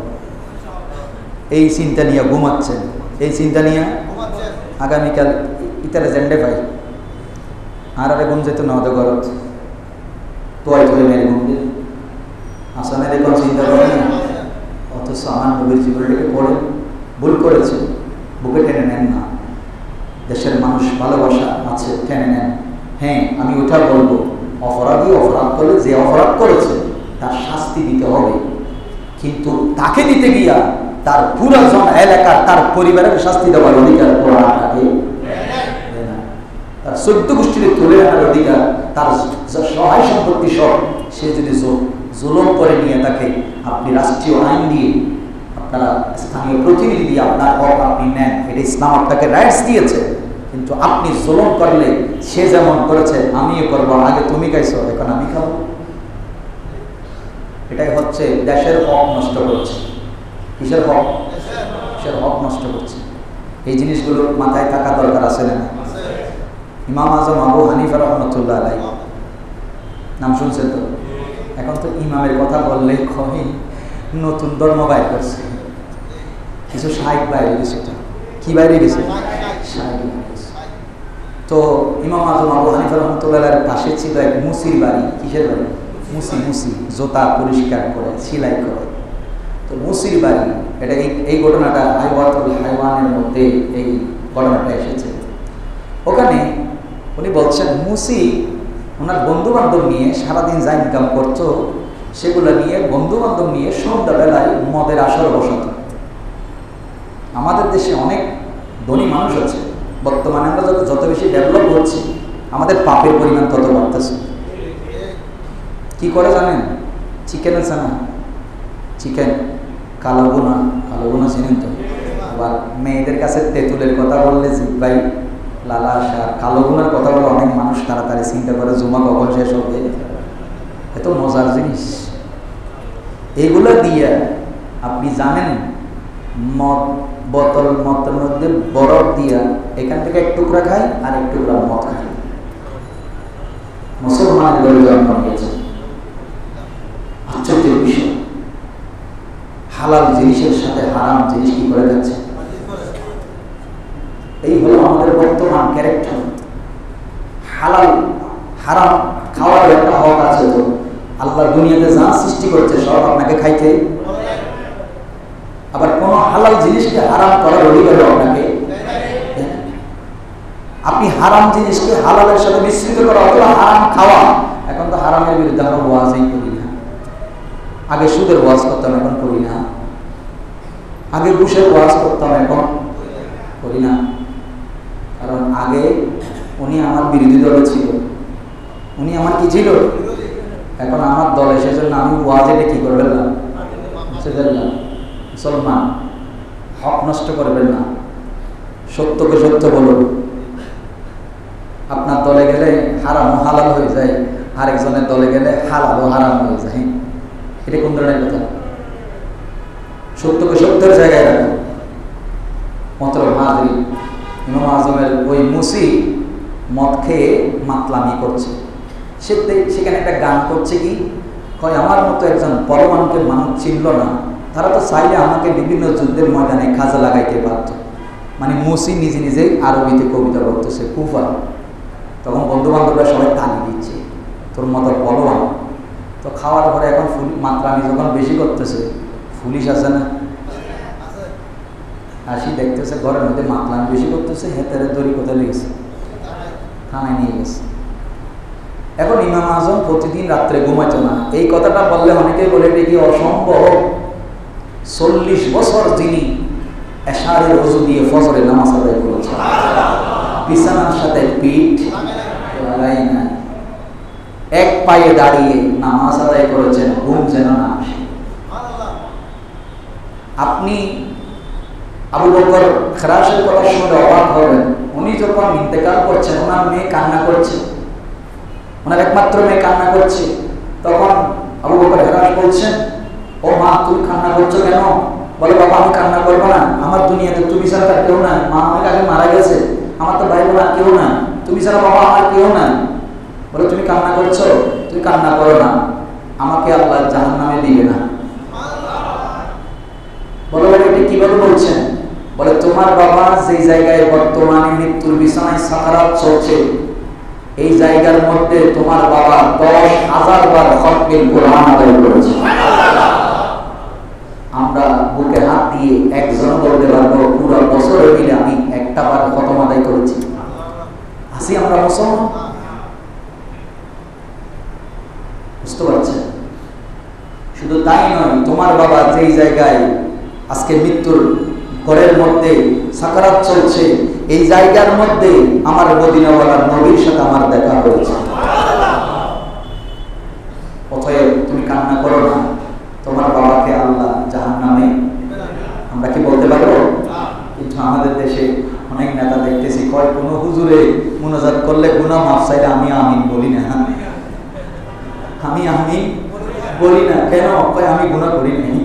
এই চিন্তা নিয়ে ঘুমাচ্ছেন, এই চিন্তা নিয়ে আগামীকাল ইতারে জেন্ডে ভাই আর আরে ঘুম যেত না হতে গরত তোয়াই তোয়াই মেরে ঘুম দিয়ে আসামের এখন চিন্তা করেন। অথচ আমার নবীর জীবনটাকে পড়ে ভুল করেছে, বুকে টেনে নেন না। দেশের মানুষ ভালোবাসা আছে, টেনে নেন। হ্যাঁ, আমি ওটা বলবো, অপরাধী অপরাধ করলে যে অপরাধ করেছে তার তাকে দিতে গিয়া তার পুরো এলাকার তার পরিবারের শাস্তি দেওয়ার অধিকার কোরআন তাকে দেয় না। তার 14 গোষ্ঠীর তুলে আনার অধিকার, তার সহায় সম্পত্তি সব সে যদি জুলুম করে নিয়ে তাকে আপনি রাষ্ট্রীয় আইন দিয়ে আপনারা স্থানীয় প্রতিনিধি দিয়ে আপনার হক আপনি নেন, এটা ইসলাম আপনাকে রাইটস দিয়েছে। কিন্তু আপনি জুলুম করলে সে যেমন করেছে আমিও করবো, আগে তুমি খাইছো এখন আমি খাবো, এটাই হচ্ছে দেশের হক নষ্ট করছে। কিসের হক? দেশের হক নষ্ট করছে। এই জিনিসগুলো মাথায় থাকা দরকার আছে না? ইমাম আজম আবু হানিফা রহমতুল্লাহ আলাইহি নাম শুনছেন তো? এখন তো ইমামের কথা বললে কই নতুন ধর্ম বাইর করছে, কিছু শাইখ বাইরে গেছে। কি বাইরে গেছে? তো ইমাম আজম আবু হানিফা রহমতুল্লাহ পাশে ছিল এক মুসির বাড়ি। কিসের বাড়ি? মুসি জোতা পরিষ্কার করে সেলাই করে। তো মুসির বাড়ি, এটা এই ঘটনাটা হাইওয়াতুল হাইওয়ানের মধ্যে এই ঘটনাটা এসেছে। ওখানে উনি বলছেন মুসি ওনার বন্ধু বান্ধব নিয়ে সারাদিন যা ইনকাম করতো সেগুলো নিয়ে বন্ধু বান্ধব নিয়ে সন্ধ্যাবেলায় মদের আসর বসাত। আমাদের দেশে অনেক ধনী মানুষ আছে, বর্তমানে আমরা যত বেশি ডেভেলপ হচ্ছি আমাদের পাপের পরিমাণ তত বাড়তেছে। কি করে জানেন? চিকেন আছে না, চিকেন কালো গুনা চিনেন তো? আবার মেয়েদের কাছে তেঁতুলের কথা বললে জিব্বাই লালা আসা, কালো গুনার কথা বলে অনেক মানুষ তাড়াতাড়ি চিন্তা করে জুমা কখন শেষ হবে। এত মজার জিনিস এগুলো দিয়ে আপনি জানেন মদ বোতল মদের মধ্যে বরফ দিয়া এখান থেকে এক টুকরা খাই আর এক টুকরা মদ খাই। মুসলমানের দলে জন্ম নিয়েছে। আশ্চর্যের বিষয়, হালাল জিনিসের সাথে হারাম জিনিস কি করে যাচ্ছে। এই হলো আমাদের বর্তমান ক্যারেক্টার। হালাল হারাম খাওয়ার একটা হক আছে। তো আল্লাহ দুনিয়াতে যা সৃষ্টি করছে সব আপনাকে খাইতে, আবার কোন হালাল জিনিসকে হারাম করার অধিকার আপনাকে। আপনি হারাম জিনিসকে হালালের সাথে মিশ্রিত করা অথবা হারাম খাওয়া। এখন তো হারামের বিরুদ্ধে আমরা ওয়াজই করি না। আগে সুদের ওয়াজ করতাম, এখন করি না। আগে ঘুষের ওয়াজ করতাম, এখন করি না। কারণ আগে উনি আমার বিরোধী দলে ছিল, উনি আমার কি ছিল, এখন আমার দলে, সেজন্য আমি ওয়াজে কি করবেন না, মুসলমান হক নষ্ট করবেন না, সত্যকে সত্য বলুন। আপনার দলে গেলে হারাম ও হালাল হয়ে যায়, আরেকজনের দলে গেলে হালাল ও হারাম হয়ে যায়। এটা কোন ধরনের কথা? সত্যকে সত্যের জায়গায় রাখো। মতলব হাজরি, ইমাম আজমের ওই মুসি মদ খেয়ে মাতলামি করছে। সেখানে একটা গান করছে কি কয়, আমার মতো একজন পরমাণুকে মানুষ চিনল না, তারা তো চাইলে আমাকে বিভিন্ন যুদ্ধের ময়দানে কাজে লাগাইতে পারত। মানে মুসি নিজে নিজেই আরবিতে কবিতা বলতেছে কুফা। তখন বন্ধু বান্ধবরা সবাই তালি দিচ্ছে, তোর মতো বলবান। তো খাওয়ার পরে এখন মাত্রামি যখন বেশি করতেছে, পুলিশ আছে না, আসি দেখতেছে ঘরের মধ্যে মাতলামি বেশি করতেছে, হেতারে দড়ি কোথায় লেগেছে, থানায় নিয়ে গেছে। এখন ইমাম আজম প্রতিদিন রাত্রে ঘুমাইত না। এই কথাটা বললে অনেকেই বলে এটা কি অসম্ভব। 40 বছর যিনি এশারের ওযু দিয়ে ফজরের নামাজ আদায় করেছেন, বিছানার সাথে পিঠ লাগাই না, এক পায়ে দাঁড়িয়ে নামাজ আদায় করেছেন, ঘুম যেন না আসে। আপনি আবু বকর খেরাসের কথা শুনে অবাক হবেন। উনি যখন ইন্তেকাল করছেন, ওনার মেয়ে কান্না করছে, ওনার একমাত্র মেয়ে কান্না করছে। তখন আবু বকর খেরাস বলছেন, ও মা তুমি কান্না করছো কেন? বলে, বাবা আমি কান্না করবো না, আমার দুনিয়াতে তুমি ছাড়া তার কেউ নাই, মা অনেক আগে মারা গেছে, আমার তো ভাই বোন আর কেউ নাই, তুমি ছাড়া বাবা আমার কেউ নাই। বলে, তুমি কান্না করছো, তুমি কান্না করো না, আমাকে আল্লাহ জাহান্নামে দিবে না। বলে, এটা কিভাবে বলছেন? বলে, তোমার বাবা যেই জায়গায় বর্তমানে মৃত্যুর বিছানায় সাকারাত চলছে, এই জায়গার মধ্যে তোমার বাবা 10,000 বার খতমে কোরআন আদায় করেছে। আমরা বুকে হাত দিয়ে একজন বলতে পারবো পুরো বছরে মিলে আমি একটা বার খতম আদায় করেছি। আসি আমরা মুসলমান, বুঝতে পারছেন? শুধু তাই নয়, তোমার বাবা যেই জায়গায় আজকে মৃত্যুর ঘরের মধ্যে সাকারাত চলছে, এই জায়গার মধ্যে আমার মদিনাওয়ালার নবীর সাথে আমার দেখা হয়েছে। অতএব তুমি কান্না করো না, তোমার বাবাকে আল্লাহ জাহান্নামে, আমরা কি বলতে পারবো? কিন্তু আমাদের দেশে অনেক নেতা দেখতেছি কয় কোনো হুজুরে মুনাজাত করলে গুনাহ মাফ চাইলে আমি আমিন বলি না, আমি আমিন বলি না। কেন? কয় আমি গুনাহ করি নাই,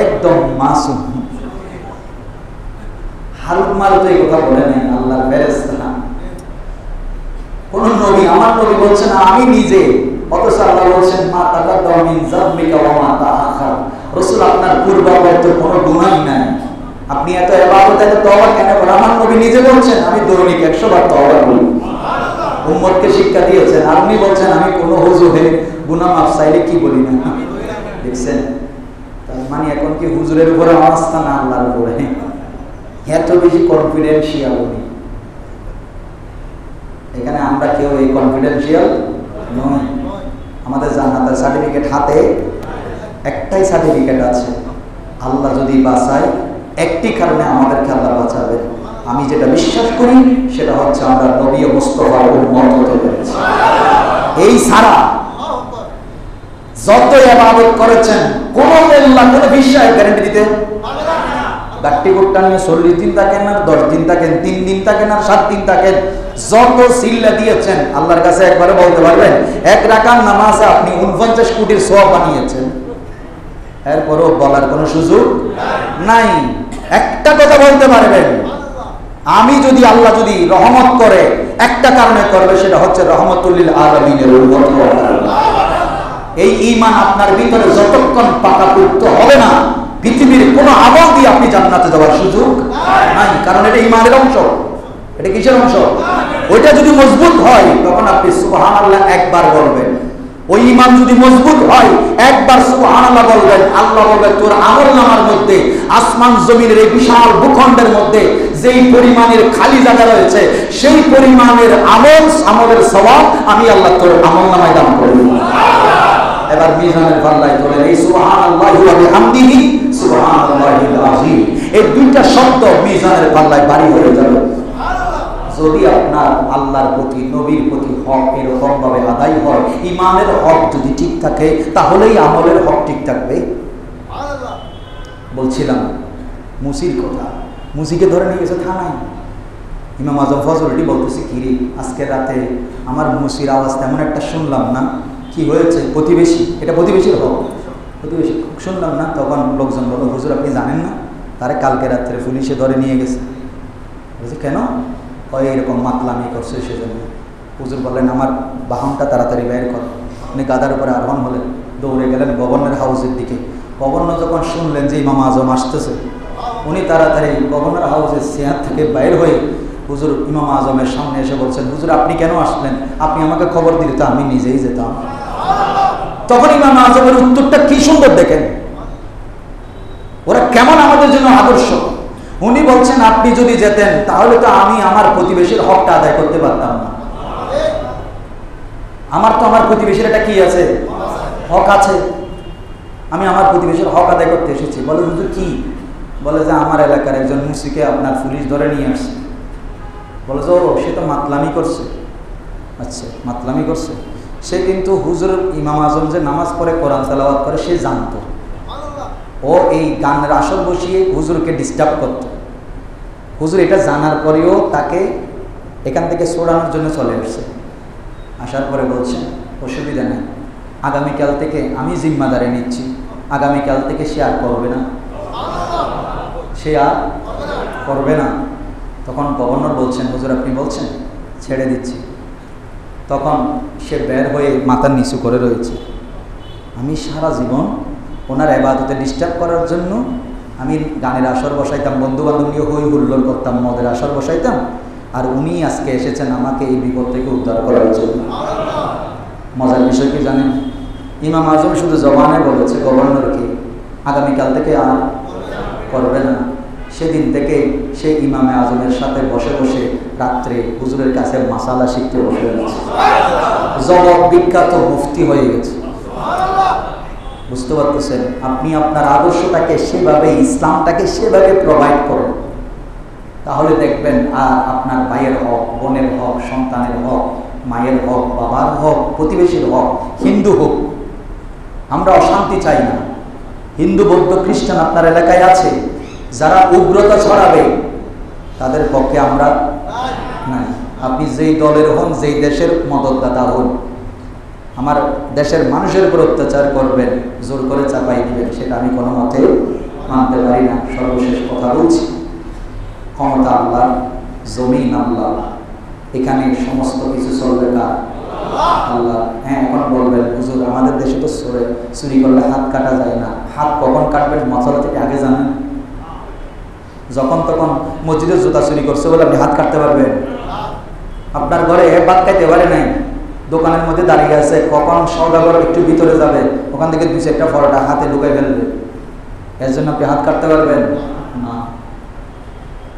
একদম মাসুম। হারুন মারুত এই কথা বলে নাই, আল্লাহর ফেরেশতা। কোন নবী, আমার নবী বলছেন আমি নিজে, অথচ আল্লাহ বলছেন মা তাকাদ্দামা মিন যামবিকা ওয়া মা তাআখার। রাসূল আপনার পূর্বাবর্ত কোনো গুনাহই নাই, আপনি এত ইবাদত এত তওবা কেন করেন? আমার নবী নিজে বলছেন আমি দৈনিক 100 বার তওবা করি, উম্মতকে শিক্ষা দিয়েছেন। আপনি বলছেন আমি কোন হুজুরে গুনাহ মাফ চাইলে কি বলি না। দেখছেন? তার মানে এখন কি হুজুরের উপরে আস্থা না আল্লাহর উপরে? এত বেশি কনফিডেন্সিয়াল উনি। এখানে আমরা কেউ এই কনফিডেন্সিয়াল নই। আমাদের জান্নাতের সার্টিফিকেট হাতে একটাই সার্টিফিকেট আছে, আল্লাহ যদি বাঁচায় একটি কারণে আমাদেরকে আল্লাহ বাঁচাবে। আমি যেটা বিশ্বাস করি সেটা হচ্ছে আমরা নবী ও মুস্তাফার উম্মত হতে পেরেছি। এই ছাড়া যত ইবাদত করেছেন কোন আল্লাহ কোন বিশ্বাস গ্যারান্টি দিতে গাট্টি গোট্টা নিয়ে 40 দিন থাকেন আর 10 দিন থাকেন, 3 দিন থাকেন আর 7 দিন থাকেন, যত সিল্লা দিয়েছেন আল্লাহর কাছে একবারে বলতে পারবেন এক রাকাত নামাজে আপনি 49 কোটির সওয়াব বানিয়েছেন? এরপরও বলার কোনো সুযোগ নাই। একটা কথা বলতে পারবেন, আমি যদি আল্লাহ যদি রহমত করে একটা কারণে করবে, সেটা হচ্ছে রহমতুল লিল আলামিনের উম্মত হওয়ার কারণে। এই ঈমান আপনার ভিতরে যতক্ষণ পাকাপোক্ত হবে না, পৃথিবীর কোন আমল দিয়ে আপনি জান্নাতে যাওয়ার সুযোগ নাই। কারণ এটা ঈমানের অংশ। এটা কিসের অংশ? ওইটা যদি মজবুত হয় তখন আপনি সুবহানাল্লাহ একবার বলবেন। ওই ঈমান যদি মজবুত হয় একবার সুবহানাল্লাহ বলবেন, আল্লাহ বলবেন তোর আমলনামার মধ্যে আসমান জমিনের এই বিশাল ভূখণ্ডের মধ্যে যেই পরিমাণের খালি জায়গা রয়েছে সেই পরিমাণের আমলের সওয়াব আমি আল্লাহ তোর আমলনামায় দান করব। এবার মিজানের পাল্লায় তোলেন এই সুবহানাল্লাহি ওয়া বিহামদিহি সুবহানাল্লাহিল আযীম, এই দুইটা শব্দ মিজানের পাল্লায় ভারী হয়ে যাবে। যদি আপনার আল্লাহর প্রতি নবীর প্রতি হক এরকম ভাবে আদায় হয়, ঈমানের হক যদি ঠিক থাকে তাহলেই আমলের হক ঠিক থাকবে। বলছিলাম মুসির কথা, মুসিকে ধরে নিয়ে গেছে থানায়। ইমাম আজম ফজলটি বলতেছে কিরে আজকে রাতে আমার মুসির আওয়াজ তেমন একটা শুনলাম না, কি হয়েছে? প্রতিবেশী, এটা প্রতিবেশীর হক, প্রতিবেশী শুনলাম না। তখন লোকজন বলল হুজুর আপনি জানেন না, তারে কালকে রাত্রে পুলিশে ধরে নিয়ে গেছে। বলছে কেন? হয় এরকম মাতলামি করছে সেজন্য। হুজুর বললেন আমার বাহনটা তাড়াতাড়ি বের কর। উনি গাদার উপরে আরোহণ হলেন, দৌড়ে গেলেন গভর্নর হাউসের দিকে। গভর্নর যখন শুনলেন যে ইমাম আজম আসতেছে, উনি তাড়াতাড়ি গভর্নর হাউসের চেয়ার থেকে বাইর হয়ে হুজুর ইমাম আজমের সামনে এসে বলছেন হুজুর আপনি কেন আসলেন? আপনি আমাকে খবর দিলে তো আমি নিজেই যেতাম। তখন ইমাম আজমের উত্তরটা কি সুন্দর দেখেন, ওরা কেমন আমাদের জন্য আদর্শ। উনি বলছেন আপনি যদি যেতেন তাহলে তো আমি আমার প্রতিবেশীর হকটা আদায় করতে পারতাম না। আমার তো আমার প্রতিবেশীর একটা কি আছে, হক আছে। আমি আমার প্রতিবেশীর হক আদায় করতে এসেছি। বলে হুজুর কি? বলে যে আমার এলাকার একজন মুসিকে আপনার পুলিশ ধরে নিয়ে আসছে। বলে যে ও সে তো মাতলামি করছে। আচ্ছা মাতলামি করছে, সে কিন্তু হুজুর ইমাম আজম যে নামাজ পড়ে কোরআন তেলাওয়াত করে সে জানতো। ও এই গানের আসর বসিয়ে হুজুরকে ডিস্টার্ব করত। হুজুর এটা জানার পরেও তাকে এখান থেকে সরানোর জন্য চলে আসছে। আসার পরে বলছেন অসুবিধা নেই, আগামীকাল থেকে আমি জিম্মাদারি নিচ্ছি, আগামীকাল থেকে সে আর করবে না, সে আর করবে না। তখন গভর্নর বলছেন হুজুর আপনি বলছেন ছেড়ে দিচ্ছি। তখন সে বের হয়ে মাথা নিচু করে রয়েছে। আমি সারা জীবন ওনার ইবাদতে ডিস্টার্ব করার জন্য আমি গানের আসর বসাইতাম, বন্ধু বান্ধব নিয়ে হই হুল্লোড় করতাম, মদের আসর বসাইতাম, আর উনি আজকে এসেছেন আমাকে এই বিপদ থেকে উদ্ধার করার জন্য। মজার বিষয় কি জানেন? ইমাম আজম শুধু জবানে বলেছে গভর্নরকে আগামীকাল থেকে আর করবে না। সেদিন থেকে সেই ইমামে আজমের সাথে বসে বসে রাত্রে হুজুরের কাছে মাসালা শিখতে বসে গেছে, জবাব বিখ্যাত মুফতি হয়ে গেছে। বুঝতে পারতেছেন? আপনি আপনার আদর্শটাকে সেভাবে, ইসলামটাকে সেভাবে প্রোভাইড করেন, তাহলে দেখবেন আর আপনার ভাইয়ের হক, বোনের হক, সন্তানের হক, মায়ের হক, বাবার হক, প্রতিবেশীর হক, হিন্দু হোক, আমরা অশান্তি চাই না। হিন্দু, বৌদ্ধ, খ্রিস্টান আপনার এলাকায় আছে, যারা উগ্রতা ছড়াবে তাদের পক্ষে আমরা নাই। আপনি যেই দলের হন, যেই দেশের মদতদাতা হন, আমার দেশের মানুষের উপর অত্যাচার করবেন, জোর করে চাপাই দিবেন, সেটা আমি কোনো মতে মানতে পারি না। সর্বশেষ কথা বলছি, ক্ষমতা আল্লাহ, জমিন আল্লাহ, এখানে সমস্ত কিছু চলবে না আল্লাহ। হ্যাঁ, এখন বলবেন হুজুর আমাদের দেশে তো চুরি করলে হাত কাটা যায় না। হাত কখন কাটবেন মশলা থেকে আগে জানেন? যখন তখন মসজিদের জুতা চুরি করছে বলে আপনি হাত কাটতে পারবেন? আপনার ঘরে ভাত খাইতে পারে নাই, দোকানের মধ্যে দাঁড়িয়ে আছে, কখন সওদাগর একটু ভিতরে যাবে, ওখান থেকে 2-4টা পরোটা হাতে ঢুকে ফেলবে, এর জন্য আপনি হাত কাটতে পারবেন না।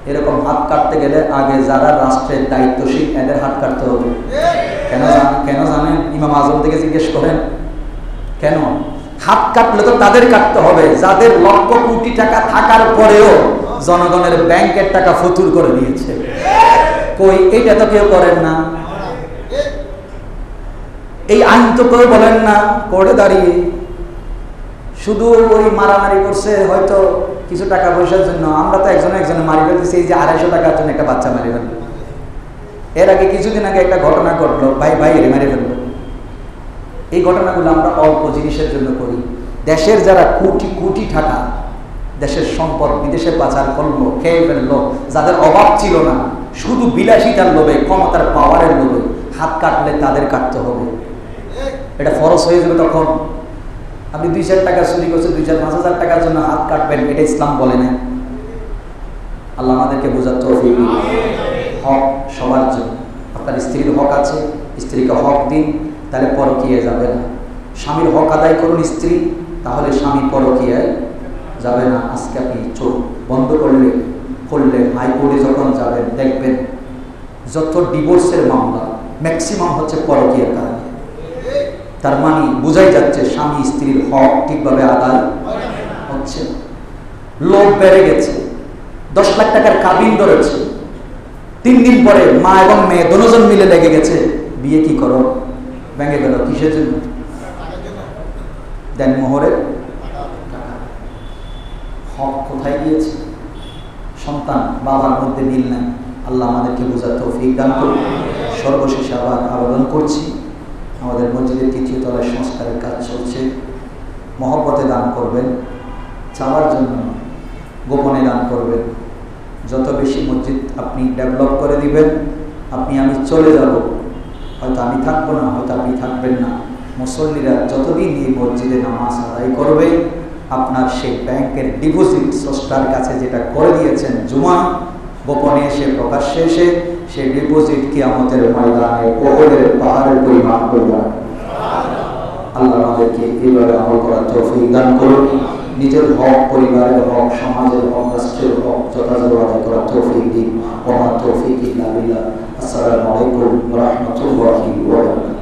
এরকম হাত কাটতে গেলে আগে যারা রাষ্ট্রের দায়িত্বশীল এদের হাত কাটতে হবে। কেন জানেন? ইমাম আজম থেকে জিজ্ঞেস করেন কেন। হাত কাটলে তো তাদের কাটতে হবে যাদের লক্ষ কোটি টাকা থাকার পরেও জনগণের ব্যাংকের টাকা ফতুর করে দিয়েছে। কই, এটা তো কেউ করেন না। এই আইন তো কেউ বলেন না, কোর্টে দাঁড়িয়ে শুধু ওই মারামারি করছে হয়তো কিছু টাকা পয়সার জন্য। আমরা তো একজনে মারি ফেলতেছি, এই যে 250 টাকার জন্য একটা বাচ্চা মারি ফেললো। এর আগে কিছুদিন আগে একটা ঘটনা ঘটলো, ভাই এর মারি ফেললো। এই ঘটনাগুলো আমরা অল্প জিনিসের জন্য করি। দেশের যারা কোটি কোটি টাকা, দেশের সম্পদ বিদেশে পাচার করলো, খেয়ে ফেললো, যাদের অভাব ছিল না, শুধু বিলাসিতার লোভে, ক্ষমতার পাওয়ারের লোভে হাত কাটলে তাদের কাটতে হবে। এটা ফরজ হয়ে যাবে তখন। আপনি 2-4 টাকা চুরি করছে, 2-4-5 হাজার টাকার জন্য হাত কাটবেন, এটা ইসলাম বলে না। আল্লাহ আমাদেরকে বোঝার তৌফিক দিন। হক সবার জন্য। আপনার স্ত্রীর হক আছে, স্ত্রীকে হক দিন, তাহলে পরকীয়ায় যাবে না। স্বামীর হক আদায় করুন স্ত্রী, তাহলে স্বামী পরকীয়ায় যাবে না। আজকে আপনি চোখ বন্ধ করলে হাইকোর্টে যখন যাবেন দেখবেন যত ডিভোর্সের মামলা ম্যাক্সিমাম হচ্ছে পরকীয়ার কারণে। তার মানে বোঝাই যাচ্ছে স্বামী স্ত্রীর হক ঠিকভাবে আদায় হচ্ছে। লোভ বেড়ে গেছে, 10 লাখ টাকার কাবিন ধরেছে, 3 দিন পরে মা এবং মেয়ে দুজন মিলে লেগে গেছে, বিয়ে কি করো, ভেঙে গেল। কিসের জন্য? দেন মোহরের হক কোথায় গিয়েছে? সন্তান বাবার মধ্যে মিল নাই। আল্লাহ আমাদেরকে বোঝার তৌফিক দান করুন। সর্বশেষে আবার আবেদন করছি, আমাদের মসজিদের 3য় তলায় সংস্কারের কাজ চলছে, মহব্বতে দান করবেন, চাওয়ার জন্য গোপনে দান করবেন। যত বেশি মসজিদ আপনি ডেভেলপ করে দিবেন, আমি চলে যাব, হয়তো আমি থাকবো না, হয়তো আপনি থাকবেন না, মুসল্লিরা যতদিন এই মসজিদে নামাজ আদায় করবে, আপনার সেই ব্যাংকের ডিপোজিট স্রষ্টার কাছে যেটা করে দিয়েছেন জুমা, গোপনে এসে প্রকাশ্যে এসে সেই ডিপোজিট কিয়ামতের ময়দানে ওহদের পাহাড়ের পরিমাণ করবেন। আল্লাহ আমাদেরকে এইভাবে আমল করার তৌফিক দান করুন। নিজের হক, পরিবারের হক, সমাজের হক, রাষ্ট্রের হক যথাযথ আদায় করার তৌফিক দিন। ওয়া মা তৌফিক ইল্লা বিল্লাহ। আসসালামু আলাইকুম ওয়া রাহমাতুল্লাহি ওয়া বারাকাতুহু।